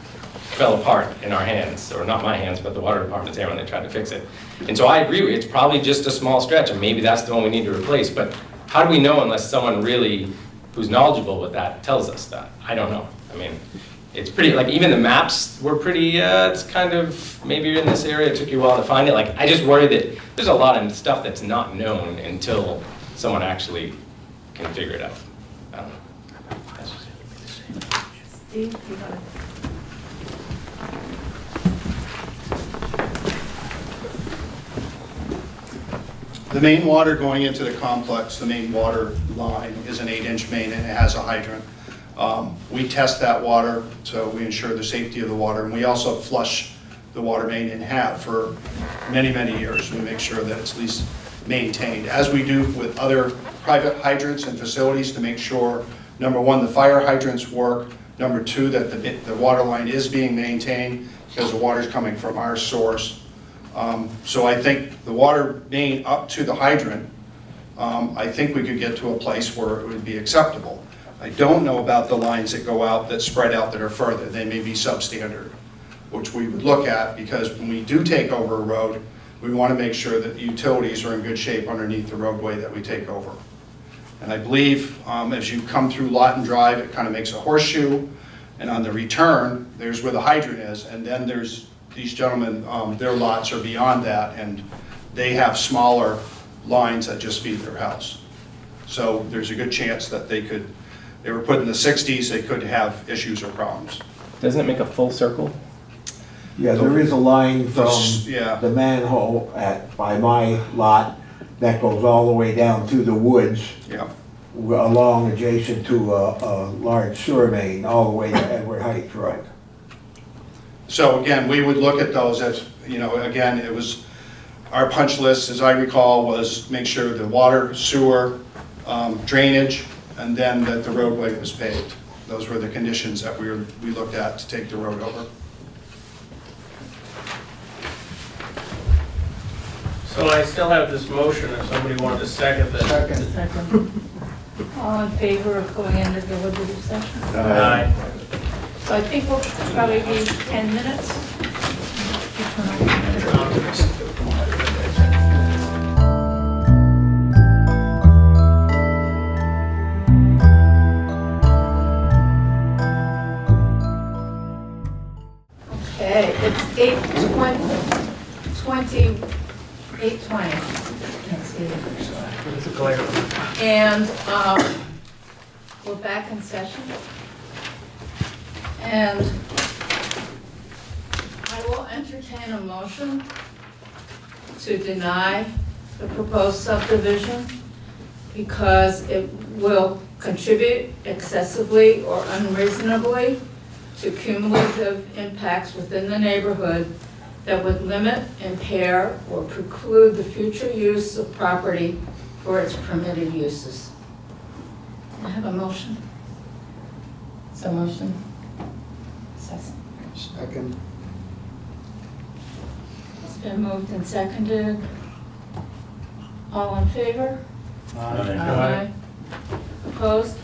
fell apart in our hands, or not my hands, but the water department's hand when they tried to fix it. And so I agree with you, it's probably just a small stretch, and maybe that's the one we need to replace, but how do we know unless someone really, who's knowledgeable with that, tells us that? I don't know. I mean, it's pretty, like, even the maps were pretty, it's kind of, maybe you're in this area, it took you a while to find it. Like, I just worry that there's a lot of stuff that's not known until someone actually can figure it out. I don't know. That's just it. Steve, you got it. The main water going into the complex, the main water line is an 8-inch main and it has a hydrant. We test that water, so we ensure the safety of the water, and we also flush the water main and have for many, many years. We make sure that it's at least maintained, as we do with other private hydrants and facilities, to make sure, number one, the fire hydrants work, number two, that the water line is being maintained because the water is coming from our source. So I think the water main up to the hydrant, I think we could get to a place where it would be acceptable. I don't know about the lines that go out, that spread out, that are further. They may be substandard, which we would look at, because when we do take over a road, we want to make sure that the utilities are in good shape underneath the roadway that we take over. And I believe as you come through Lawton Drive, it kind of makes a horseshoe, and on the return, there's where the hydrant is, and then there's these gentlemen, their lots are beyond that, and they have smaller lines that just feed their house. So there's a good chance that they were put in the 60s, they could have issues or problems. Doesn't it make a full circle? yeah, there is a line from Yeah. the manhole by my lot that goes all the way down through the woods, Yeah. along adjacent to a large sewer main, all the way to Edward Heights Road. So again, we would look at those as, again, it was our punch list, as I recall, was make sure the water, sewer, drainage, and then that the roadway was paved. Those were the conditions that we looked at to take the road over. So I still have this motion, if somebody wanted to second that. Second. All in favor of going into deliberative session? Aye. So I think we'll probably be 10 minutes. Okay, it's 8:20. Can't see it. It's a glare. And we're back in session. And I will entertain a motion to deny the proposed subdivision because it will contribute excessively or unreasonably to cumulative impacts within the neighborhood that would limit, impair, or preclude the future use of property for its permitted uses. I have a motion. So motion. Second. It's been moved and seconded. All in favor? Aye. Opposed?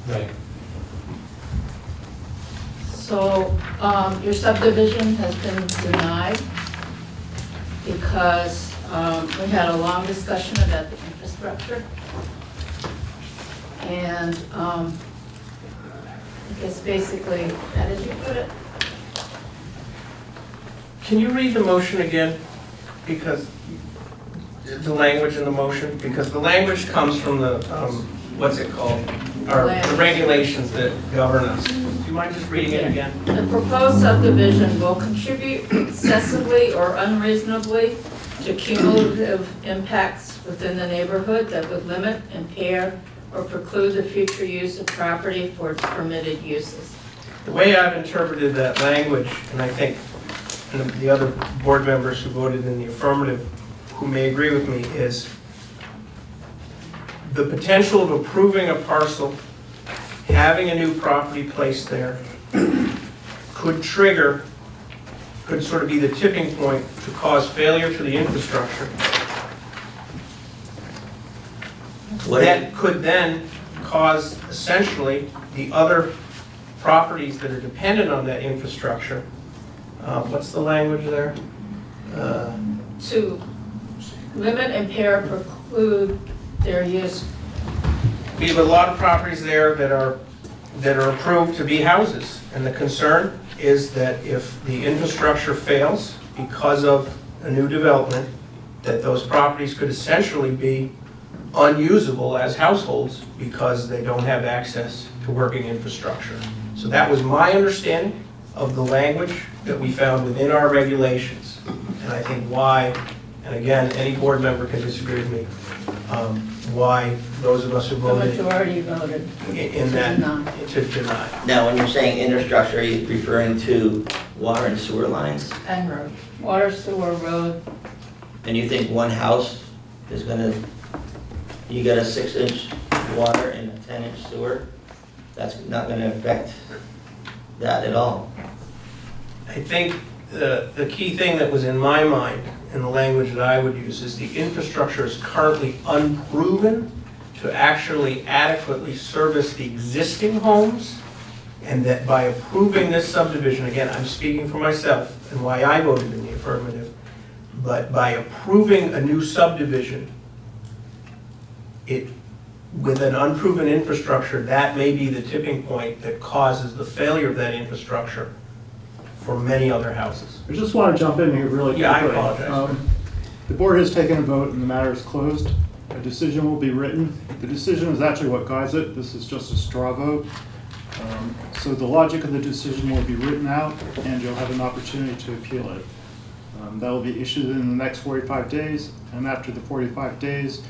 Right. So your subdivision has been denied because we had a long discussion about the infrastructure. And I guess basically, how did you put it? Can you read the motion again? Because the language in the motion, because the language comes from the, what's it called? The regulations that govern us. Do you mind just reading it again? The proposed subdivision will contribute excessively or unreasonably to cumulative impacts within the neighborhood that would limit, impair, or preclude the future use of property for its permitted uses. The way I've interpreted that language, and I think the other board members who voted in the affirmative who may agree with me, is the potential of approving a parcel, having a new property placed there, could trigger, could sort of be the tipping point to cause failure to the infrastructure. That could then cause essentially the other properties that are dependent on that infrastructure. What's the language there? To limit, impair, preclude their use. We have a lot of properties there that are approved to be houses, and the concern is that if the infrastructure fails because of a new development, that those properties could essentially be unusable as households because they don't have access to working infrastructure. So that was my understanding of the language that we found within our regulations. And I think why, and again, any board member can disagree with me, why those of us who The voted majority voted in that, to deny. Now, when you're saying infrastructure, are you referring to water and sewer lines? And road. water, sewer, road. And you think one house is gonna, you got a 6-inch water and a 10-inch sewer? That's not gonna affect that at all? I think the key thing that was in my mind, in the language that I would use, is the infrastructure is currently unproven to actually adequately service the existing homes, and that by approving this subdivision, again, I'm speaking for myself and why I voted in the affirmative, but by approving a new subdivision, with an unproven infrastructure, that may be the tipping point that causes the failure of that infrastructure for many other houses. I just want to jump in here really quickly. Yeah, I apologize. The board has taken a vote and the matter is closed. A decision will be written. The decision is actually what guides it. This is just a straw vote. So the logic of the decision will be written out and you'll have an opportunity to appeal it. That will be issued in the next 45 days, and after the 45 days,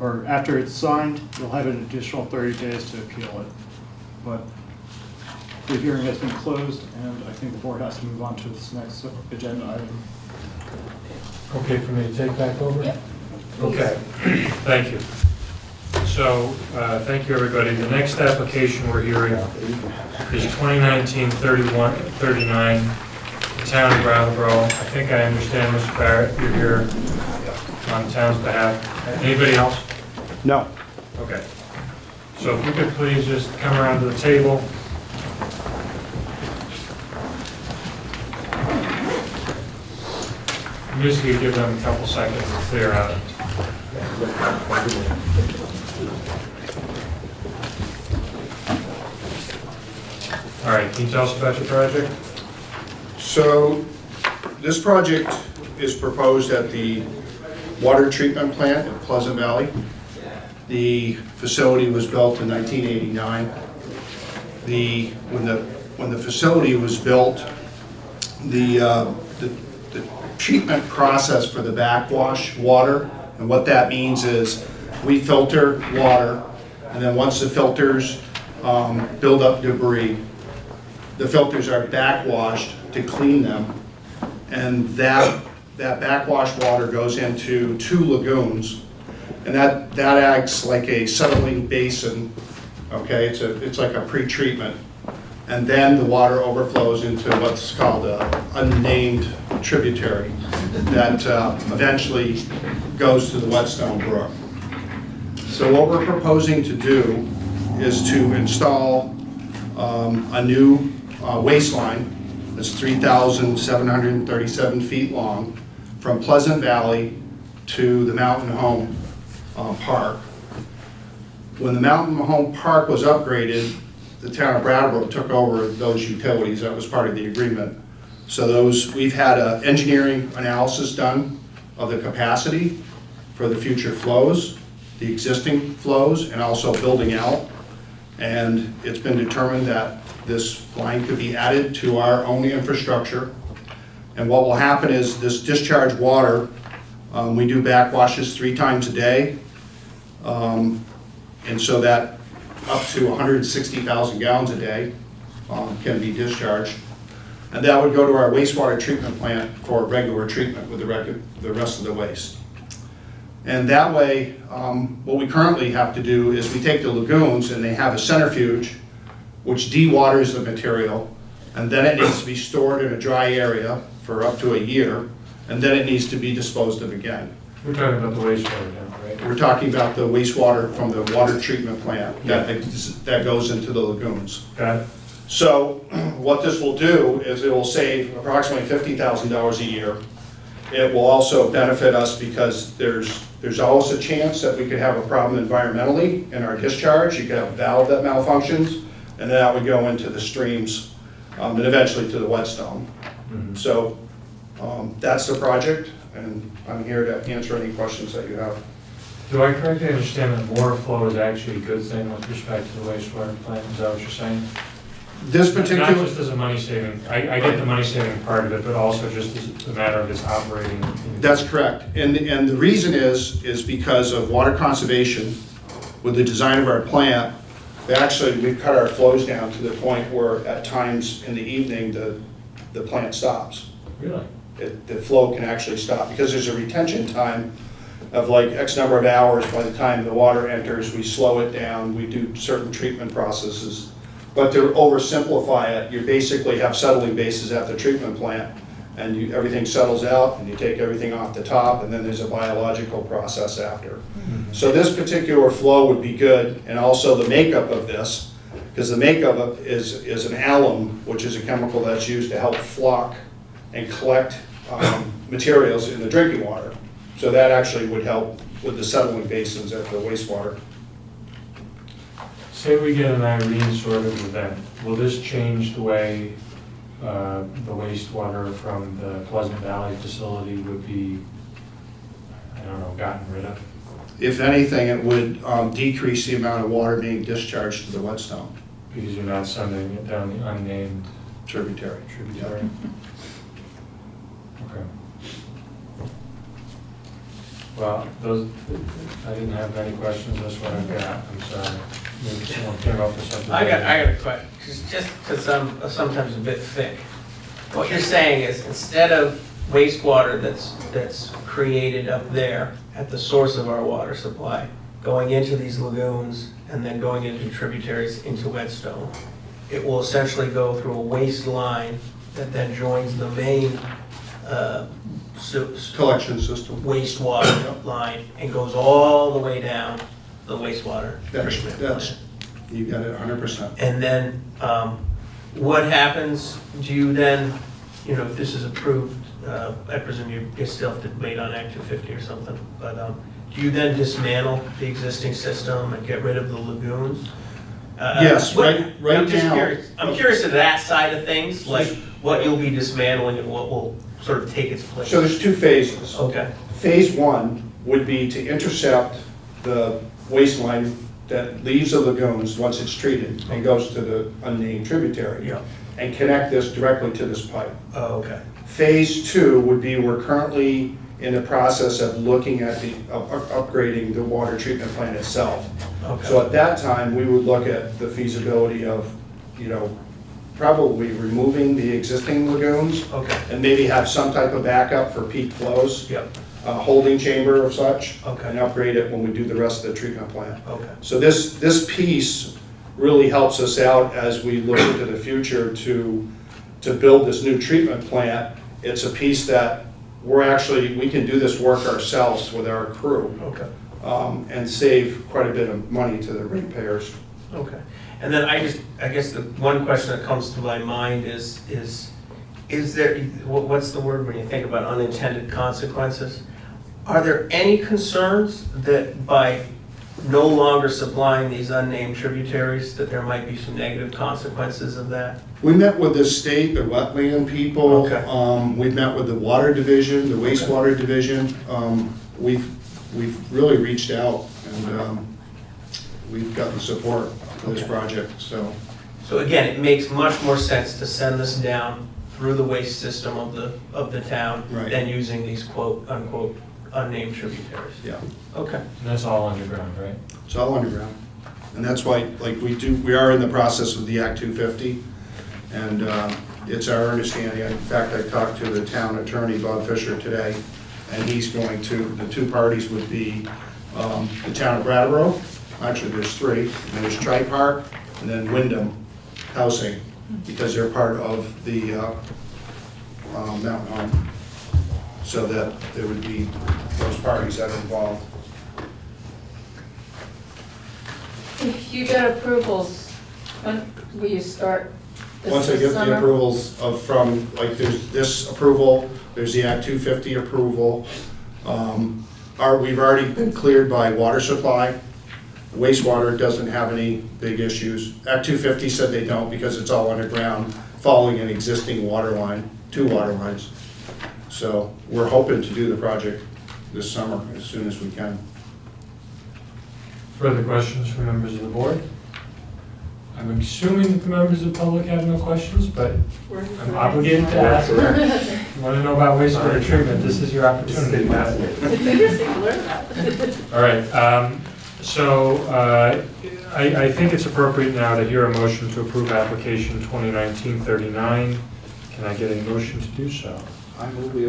or after it's signed, you'll have an additional 30 days to appeal it. But the hearing has been closed, and I think the board has to move on to this next agenda item. Okay for me to take back over? Yep. Okay, thank you. So, thank you, everybody. The next application we're hearing is 2019-39, the town of Brattleboro. I think I understand, Mr. Barrett, you're here on the town's behalf. Anybody else? No. Okay. So if you could please just come around to the table. I'm just going to give them a couple seconds to clear out. All right, can you tell us about your project? So this project is proposed at the water treatment plant in Pleasant Valley. The facility was built in 1989. When the facility was built, the treatment process for the backwash water, and what that means is we filter water, and then once the filters build up debris, the filters are backwashed to clean them, and that backwash water goes into 2 lagoons, and that acts like a settling basin. Okay, it's like a pre-treatment, and then the water overflows into what's called an unnamed tributary that eventually goes to the Whetstone Brook. So what we're proposing to do is to install a new waste line that's 3,737 feet long from Pleasant Valley to the Mountain Home Park. When the Mountain Home Park was upgraded, the town of Brattleboro took over those utilities. That was part of the agreement. So we've had an engineering analysis done of the capacity for the future flows, the existing flows, and also building out. And it's been determined that this line could be added to our own infrastructure. And what will happen is this discharge water, we do backwashes 3 times a day. And so that up to 160,000 gallons a day can be discharged. And that would go to our wastewater treatment plant for regular treatment with the rest of the waste. And that way, what we currently have to do is we take the lagoons and they have a centrifuge which dewaters the material, and then it needs to be stored in a dry area for up to a year, and then it needs to be disposed of again. We're talking about the wastewater now, right? We're talking about the wastewater from the water treatment plant that goes into the lagoons. Got it. So what this will do is it will save approximately $50,000 a year. It will also benefit us because there's always a chance that we could have a problem environmentally in our discharge. You could have a valve that malfunctions, and then that would go into the streams and eventually to the Whetstone. Mm-hmm. So that's the project, and I'm here to answer any questions that you have. Do I correctly understand that more flow is actually a good thing with respect to the wastewater plant? Is that what you're saying? This particular... Not just as a money saving, I get the money saving part of it, but also just as a matter of its operating. That's correct. And the reason is because of water conservation. With the design of our plant, we've cut our flows down to the point where at times in the evening, the plant stops. Really? The flow can actually stop because there's a retention time of like X number of hours. By the time the water enters, we slow it down, we do certain treatment processes. But to oversimplify it, you basically have settling bases at the treatment plant, and everything settles out, and you take everything off the top, and then there's a biological process after. Mm-hmm. So this particular flow would be good, and also the makeup of this, because the makeup is an alum, which is a chemical that's used to help flock and collect materials in the drinking water. So that actually would help with the settling basins at the wastewater. Say we get an Irene sort of event, will this change the way the wastewater from the Pleasant Valley facility would be, I don't know, gotten rid of? If anything, it would decrease the amount of water being discharged to the Whetstone. Because you're not sending it down the unnamed tributary. Okay. Well, I didn't have any questions. That's what I've got. I'm sorry. maybe someone came up with something. I got a question, just because I'm sometimes a bit thick. What you're saying is, instead of wastewater that's created up there at the source of our water supply, going into these lagoons and then going into tributaries into Whetstone, it will essentially go through a waste line that then joins the main Collection system. wastewater line and goes all the way down the wastewater treatment That's, plant. you got it 100%. And then, what happens, do you then, if this is approved, I presume you still have to wait on Act 250 or something, but do you then dismantle the existing system and get rid of the lagoons? Yes, right I'm just now- curious. I'm curious of that side of things, like what you'll be dismantling and what will sort of take its place. So there's two phases. Okay, Phase one would be to intercept the waste line that leaves the lagoons once it's treated and goes to the unnamed tributary. yeah, And connect this directly to this pipe. oh, okay, Phase two would be, we're currently in the process of looking at upgrading the water treatment plant itself. okay. So at that time, we would look at the feasibility of, probably removing the existing lagoons Okay, and maybe have some type of backup for peak flows, yep, a holding chamber of such, Okay. and upgrade it when we do the rest of the treatment plant. okay, So this piece really helps us out as we look into the future to build this new treatment plant. It's a piece that we can do this work ourselves with our crew, okay. and save quite a bit of money to the ratepayers. Okay, and then I guess the one question that comes to my mind is there, what's the word when you think about unintended consequences? Are there any concerns that by no longer supplying these unnamed tributaries, that there might be some negative consequences of that? We met with the state, the wetland people. Okay. We've met with the water division, the wastewater division. We've really reached out and we've gotten support for this Okay. project, so. So again, it makes much more sense to send this down through the waste system of the town Right. than using these quote unquote unnamed tributaries. Yeah, Okay. And that's all underground, right? it's all underground. And that's why, we are in the process of the Act 250. And it's our understanding, in fact, I talked to the town attorney, Bob Fisher, today, and he's going to, the two parties would be the town of Brattleboro, actually there's three, and there's Tri-Park, and then Wyndham Housing, because they're part of the Mountain Home. So that there would be those parties that are involved. If you get approvals, when will you start? This Once I get the summer? approvals there's this approval, there's the Act 250 approval. We've already been cleared by water supply. Wastewater doesn't have any big issues. Act 250 said they don't because it's all underground, following an existing water line, 2 water lines. So we're hoping to do the project this summer as soon as we can. Further questions from members of the board? I'm assuming that the members of the public have no questions, but I'm obligated to ask. You want to know about wastewater treatment, this is your opportunity. All right, so I think it's appropriate now to hear a motion to approve application 2019-39. Can I get a motion to do so? I move we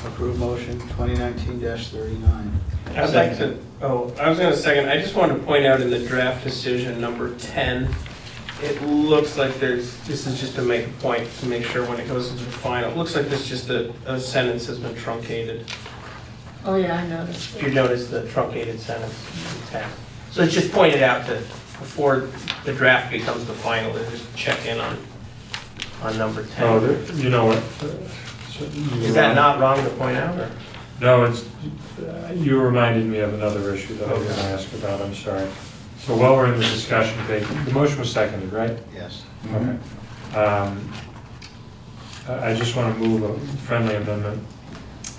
approve motion 2019-39. I'd like to, I was going to second, I just wanted to point out in the draft decision number 10, it looks like this is just to make a point, to make sure when it goes into the final, it looks like there's just a sentence has been truncated. Oh, yeah, I noticed. If you notice the truncated sentence in 10. So it's just pointed out that before the draft becomes the final, they just check in on number 10. Oh, you know what? Is that not wrong to point out, or? No, it's, you reminded me of another issue that I was going to ask about, I'm sorry. So while we're in the discussion phase, the motion was seconded, right? Yes. Okay. I just want to move a friendly amendment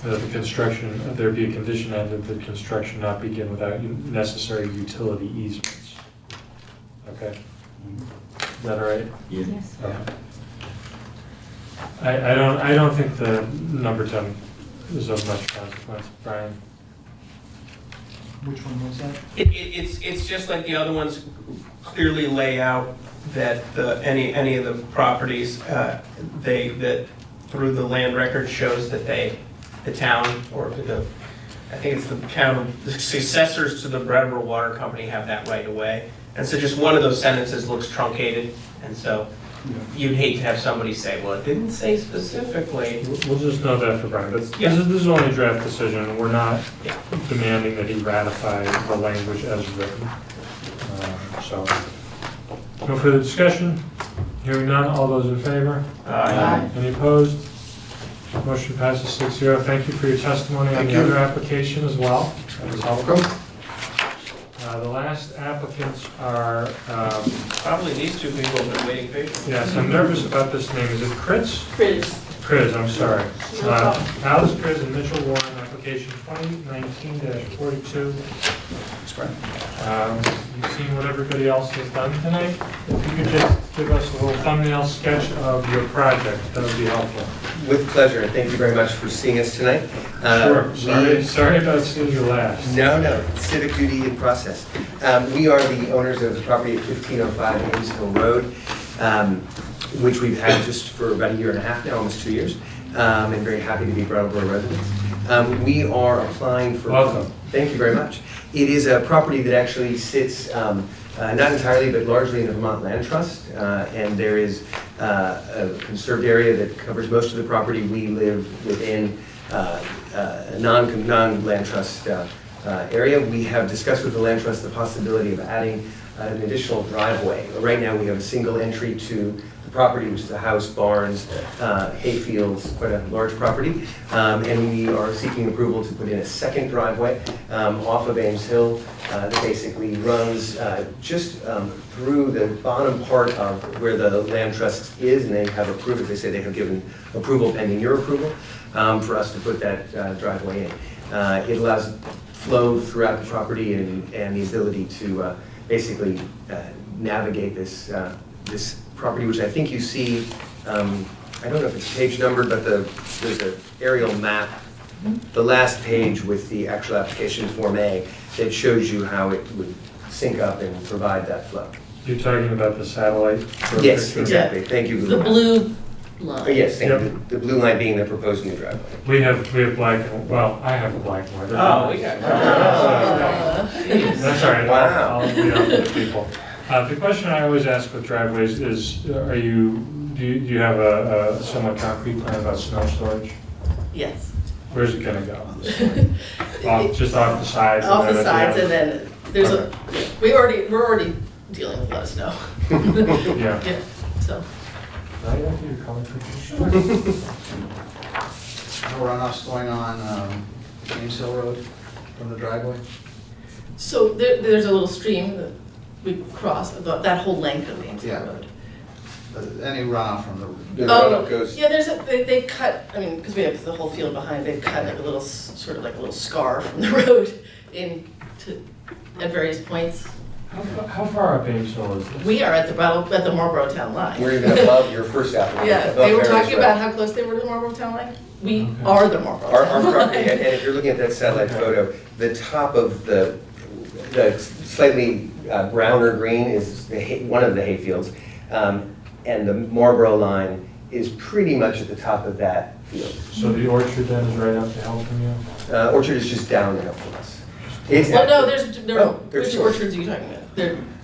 that the construction, there be a condition added that construction not begin without necessary utility easements. Okay? Is that all right? Yes. Okay. I don't think the number 10 is of much consequence, Brian. Which one was that? It's just like the other ones clearly lay out that any of the properties, that through the land record shows that the town, or I think it's the town, the successors to the Brattleboro Water Company have that right of way. And so just one of those sentences looks truncated, and so you'd hate to have somebody say, well, it didn't say specifically. We'll just note that for Brian, but Yeah. this is only a draft decision, and we're not demanding that he ratify the language as written. So, no further discussion? Hearing none, all those in favor? Aye. Any opposed? Motion passes 6-0. Thank you for your testimony on the other application as well. That was helpful. The last applicants are, Probably these two people have been waiting patiently. yes, I'm nervous about this name. Is it Kritz? Chris. I'm sorry. Alice Kriz and Mitchell Warren, application 2019-42. You've seen what everybody else has done tonight. If you could just give us a little thumbnail sketch of your project, that would be helpful. With pleasure, and thank you very much for seeing us tonight. Sure. Sorry about seeing you last. No, civic duty in process. We are the owners of the property at 1505 Ames Hill Road, which we've had just for about a year and a half now, almost 2 years, and very happy to be Brattleboro residents. We are applying for... Welcome. Thank you very much. It is a property that actually sits, not entirely, but largely in the Vermont Land Trust, and there is a conserved area that covers most of the property. We live within a non-land trust area. We have discussed with the land trust the possibility of adding an additional driveway. Right now we have a single entry to the property, which is a house, barns, hay fields, quite a large property. And we are seeking approval to put in a second driveway off of Ames Hill that basically runs just through the bottom part of where the land trust is, and they have approved, as they say, they have given approval pending your approval for us to put that driveway in. It allows flow throughout the property and the ability to basically navigate this property, which I think you see, I don't know if it's page numbered, but there's an aerial map, the last page with the actual application Form A, that shows you how it would sync up and provide that flow. You're talking about the satellite? Yes, exactly. Thank you. The blue line. Yes, thank you. The blue line being the proposed new driveway. We have black, well, I have a black and white. Oh, we got... That's all right. Wow. I'll be out with people. The question I always ask with driveways is, do you have a somewhat concrete plan about snow storage? Yes. Where's it gonna go? Just off the sides? Off the sides, and then there's we're already dealing with a lot of snow. Yeah. Yeah, so. Now you have to do your color pictures. No runoffs going on Ames Hill Road from the driveway? So there's a little stream that we cross, that whole length of Ames Hill Road. Any runoff from the... runoff goes... Yeah, they cut, I mean, because we have the whole field behind, they've cut like a little, sort of like a little scar from the road at various points. How far up Ames Hill is this? We are at the Marlboro town line. We're even above your first application. Yeah, they were talking about how close they were to the Marlboro town line. We are the Marlboro Our town line. property, and if you're looking at that satellite photo, the top of the slightly browner green is one of the hay fields, and the Marlboro line is pretty much at the top of that field. So the orchard then is right up the hill from you? Orchard is just down the hill from us. Well, no, which two. orchards are you talking about?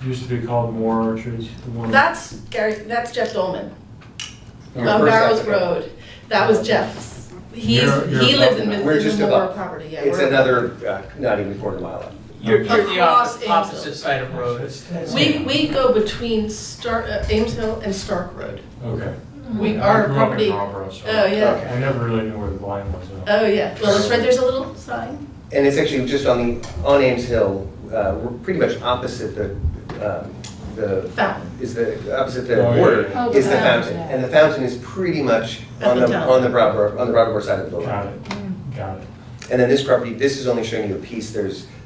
Used to be called Moore Orchards. The one- That's Jeff Dolman. Your On first Barrows applicant. Road. That was Jeff's. He You're lives in We're just the Moore above. property, yeah. It's we're- another, not even a quarter mile up. You're the Across Ames opposite Hill. side of road. We go between Ames Hill and Stark Road. Okay. Our I grew up in property. Marlboro, so Oh, yeah. I never really knew where the line was. Oh, yeah. Well, it's right, there's a little sign. And it's actually just on Ames Hill, we're pretty much opposite the Fountain. Opposite the Oh, yeah, border yeah. is the fountain, fountain. yeah. And the fountain is pretty much on the Brattleboro side of the building. Got it. And then this property, this is only showing you a piece.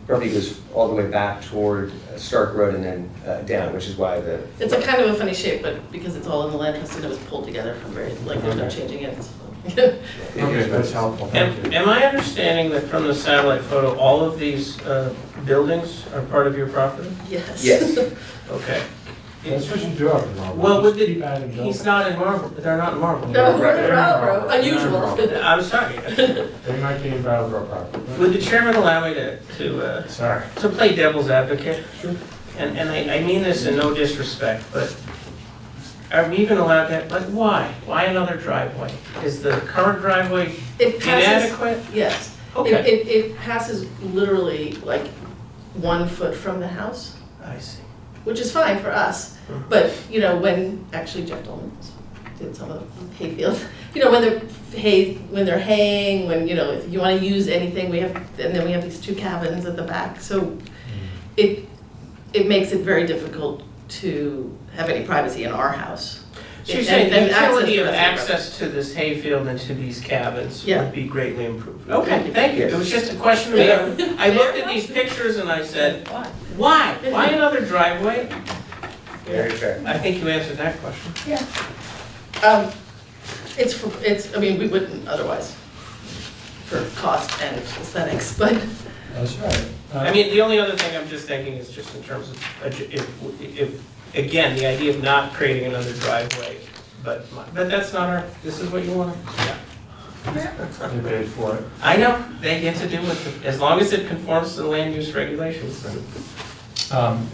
Property goes all the way back toward Stark Road and then down, which is why It's a kind of a funny shape, but because it's all in the land trust and it was pulled together from there's no changing it. Okay, that's helpful. Thank you. Am I understanding that from the satellite photo, all of these buildings are part of your property? Yes. Yes. Okay. That's what you do up in Marlboro. Well, with Just keep adding he's buildings. not in Marlboro, they're not in Marlboro. No, we're in Right. Brattleboro, unusual. I'm sorry. They might be in Brattleboro property. Would the chairman allow me Sorry. to play devil's advocate? Sure. And I mean this in no disrespect, but are we even allowed that? Like, why? Why another driveway? Is the current driveway It passes, inadequate? yes. Okay. It passes literally like 1 foot from the house, I see. which is fine for us. But, you know, when, actually Jeff Dolman did some of the hay fields, you know, when they're haying, when, you know, if you want to use anything, and then we have these 2 cabins at the back. So it makes it very difficult to have any privacy in our house. So you're saying the And access utility to of the rest of the access to this hayfield and to these cabins Yeah. would be greatly improved? Okay, thank you. It was just a question to me. I looked at these pictures and I said, why? Why another driveway? Very fair. I think you answered that question. It's, I mean, we wouldn't otherwise for cost and aesthetics, but That's right. I mean, the only other thing I'm just thinking is just in terms of, if again, the idea of not creating another driveway, but that's not our, this is what you want? Yeah. They paid for it. I know, they get to do with it, as long as it conforms to the land use regulations. Then.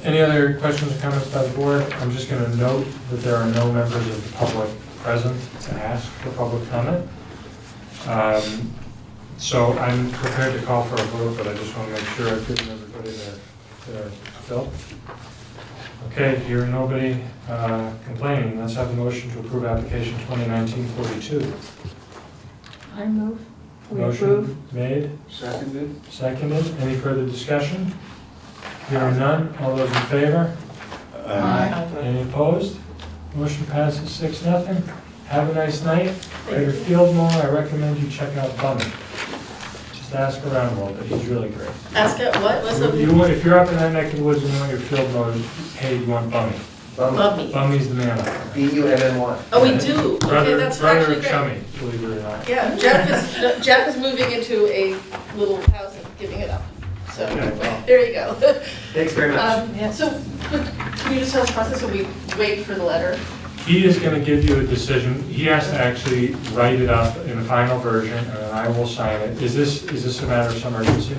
Any other questions or comments by the board? I'm just going to note that there are no members of the public present to ask for public comment. So I'm prepared to call for a vote, but I just want to make sure I've given everybody their fill. Okay, hearing nobody complaining, let's have a motion to approve application 2019-42. I move. We approve. Motion made, Seconded? seconded. Any further discussion? Hearing none. All those in favor? Aye. Any opposed? Motion passes 6-0. Have a nice night. For your field mower, I recommend you check out Bunny. Just ask around a little bit. He's really great. ask it, what? What's the? If you're up in that neck of the woods and you want your field mower, hey, you want Bunny. Bummy. Bummy's the man. up there. B-U-M-M-Y. Oh, we do? Okay, Brother, that's brother actually of great. Chummy, believe it or not. Yeah, Jeff is moving into a little house and giving it up. So, Okay, well. there you go. Thanks very much. So, can you just tell us the process, so we wait for the letter? He is going to give you a decision. He has to actually write it up in a final version, and then I will sign it. Is this a matter of some urgency?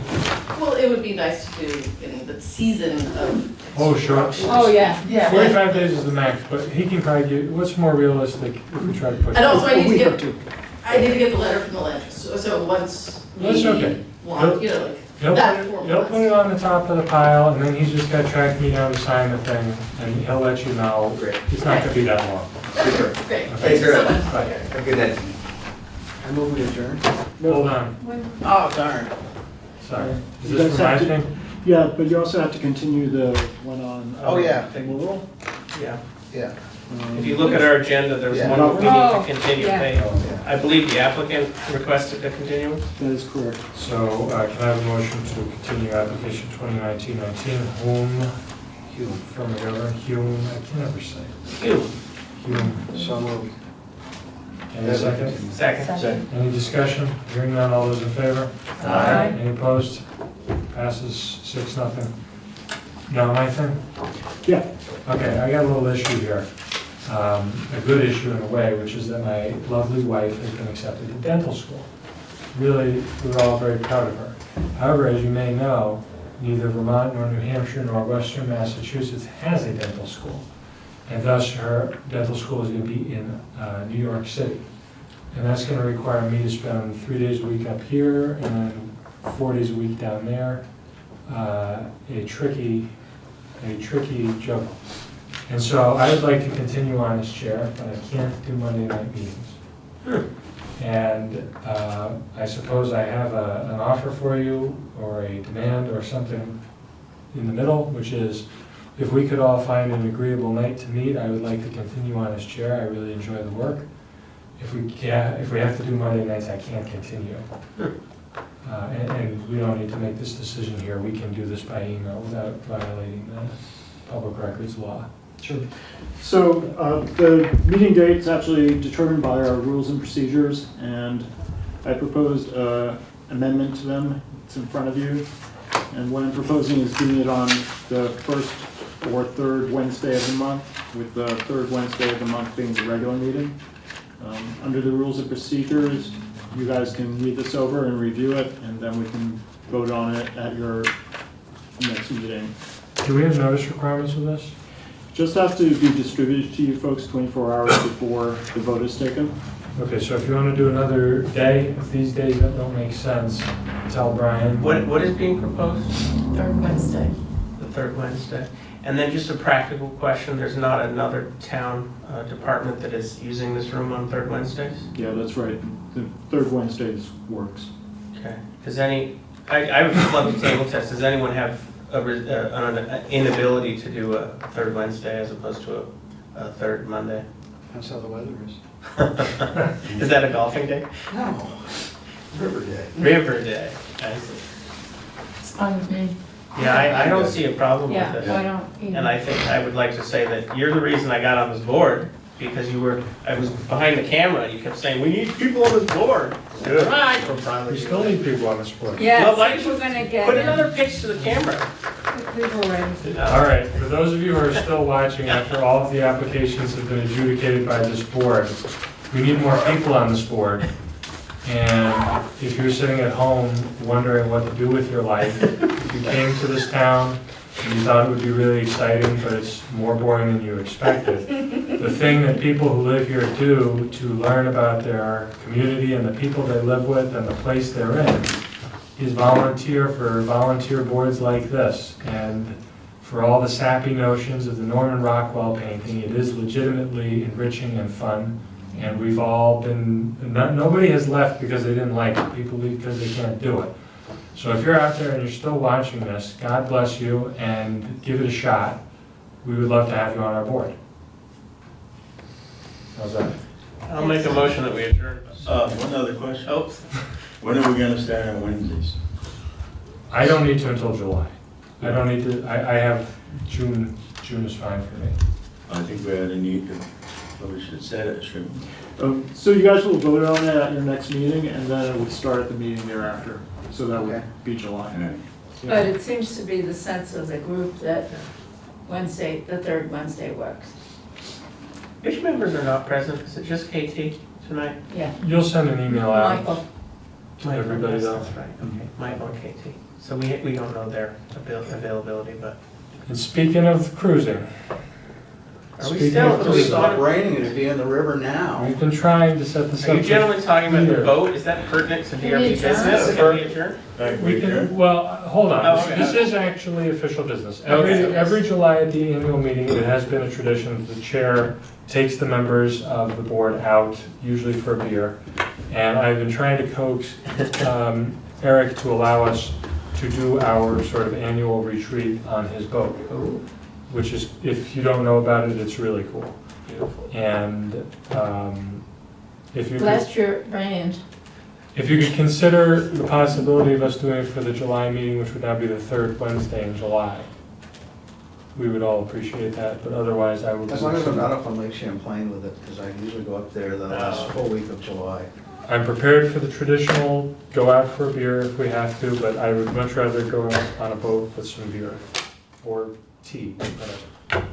Well, it would be nice to do in the season of. Oh, sure. Oh, yeah. Yeah. 45 days is the max, but he can probably give, what's more realistic if we try to push it? And also, I need to week or get, two. I need to get the letter from the land trust, so once we That's okay. want, you know, like, He'll that put it, 4 he'll months. put it on the top of the pile, and then he's just got to track me down to sign the thing, and he'll let you know. Great. It's not going to be that long. Super. Great, Okay. thanks so much. Bye. Have a good night. I move we adjourn. Hold on, Oh, darn. sorry. Is You this guys for my have to- thing? Yeah, but you also have to continue the one on. Oh, yeah. Laurel. Yeah. Yeah. If you look at our agenda, there's Yeah. one that we need Oh, to continue yeah. paying. I believe the applicant requested the continuance. That is correct. So, can I have a motion to continue application 2019-19, Hume, from the governor, Hume, I can never say. Hume. Hume. So moved. Any second? Second. Any discussion? Hearing none, all those in favor? Aye. Any opposed? Passes 6-0. Now my thing? Yeah. Okay, I got a little issue here. A good issue in a way, which is that my lovely wife has been accepted to dental school. Really, we're all very proud of her. However, as you may know, neither Vermont nor New Hampshire nor Western Massachusetts has a dental school. And thus, her dental school is going to be in New York City. And that's going to require me to spend 3 days a week up here and then 4 days a week down there. A tricky juggle. And so I would like to continue on as chair, but I can't do Monday night meetings. And I suppose I have an offer for you, or a demand, or something in the middle, which is, if we could all find an agreeable night to meet, I would like to continue on as chair. I really enjoy the work. If we have to do Monday nights, I can't continue. And we don't need to make this decision here. We can do this by email without violating the public records law. Sure. So the meeting date is actually determined by our rules and procedures, and I proposed amendment to them. It's in front of you. And what I'm proposing is doing it on the first or third Wednesday of the month, with the third Wednesday of the month being the regular meeting. Under the rules and procedures, you guys can read this over and review it, and then we can vote on it at your next meeting. Do we have notice requirements with this? Just has to be distributed to you folks 24 hours before the vote is taken. Okay, so if you want to do another day, if these days that don't make sense, tell Brian. What is being proposed? Third Wednesday. The third Wednesday. And then just a practical question, there's not another town department that is using this room on third Wednesdays? Yeah, that's right. The third Wednesdays works. Okay. Does I would just love to table test, does anyone have an inability to do a third Wednesday as opposed to a third Monday? That's how the weather is. Is that a golfing day? No, River Day. River Day, I see. It's fine with me. Yeah, I don't see a problem with Yeah, it. I don't either. And I think I would like to say that you're the reason I got on this board, because I was behind the camera, and you kept saying, we need people on this board. Good. Right. We still need people on the sport. Yes, Well, we're gonna get Put in. another pitch to the camera. People are ready. All right, for those of you who are still watching after all of the applications have been adjudicated by this board, we need more people on this board. And if you're sitting at home wondering what to do with your life, if you came to this town and you thought it would be really exciting, but it's more boring than you expected, the thing that people who live here do to learn about their community and the people they live with and the place they're in is volunteer for volunteer boards like this. And for all the sappy notions of the Norman Rockwell painting, it is legitimately enriching and fun. And we've all been, nobody has left because they didn't like it. People leave because they can't do it. So if you're out there and you're still watching this, God bless you and give it a shot. We would love to have you on our board. How's that? I'll make a motion that we adjourn. One other question. Oops. When are we gonna start on Wednesdays? I don't need to until July. I don't need to, I have June is fine for me. I think we ought to need to, well, we should set it, shouldn't we? So you guys will vote on it at your next meeting, and then it would start at the meeting thereafter. So that would be July. All right. But it seems to be the sense of the group that Wednesday, the third Wednesday works. Which members are not present? Is it just KT tonight? Yeah. You'll send an email out Michael. to everybody Yes, though. that's right, okay. Michael and KT. So we don't know their availability, but. And speaking of cruising, Are we Speaking still, of do we Stop stop? raining, it'd be in the river now. we've been trying to set this up. Are you gentlemen talking about the Here. boat? Is that pertinent to Can we DRB adjourn? business? Can we adjourn? We can, well, hold on, Oh, okay. this is actually official business. Okay. Every July at the annual meeting, it has been a tradition, the chair takes the members of the board out, usually for a beer. And I've been trying to coax Eric to allow us to do our sort of annual retreat on his boat, which is, if you don't know about it, it's really cool. And if you could, Last year it rained. if you could consider the possibility of us doing it for the July meeting, which would now be the third Wednesday in July, we would all appreciate that, but otherwise I would. As long as I'm not up on Lake Champlain with it, because I usually go up there the last full week of July. I'm prepared for the traditional, go out for a beer if we have to, but I would much rather go out on a boat with some beer, or tea, whatever.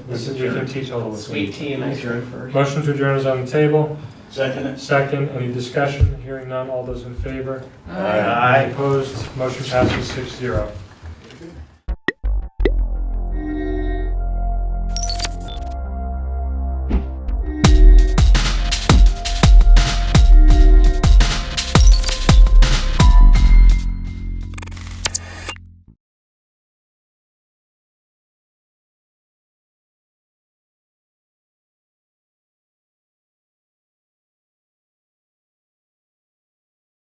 We can teetotal with Sweet tea and ice cream. Motion to adjourn is on the table. Second. Second, any discussion? Hearing none, all those in favor? Aye. Any opposed? Motion passes 6-0.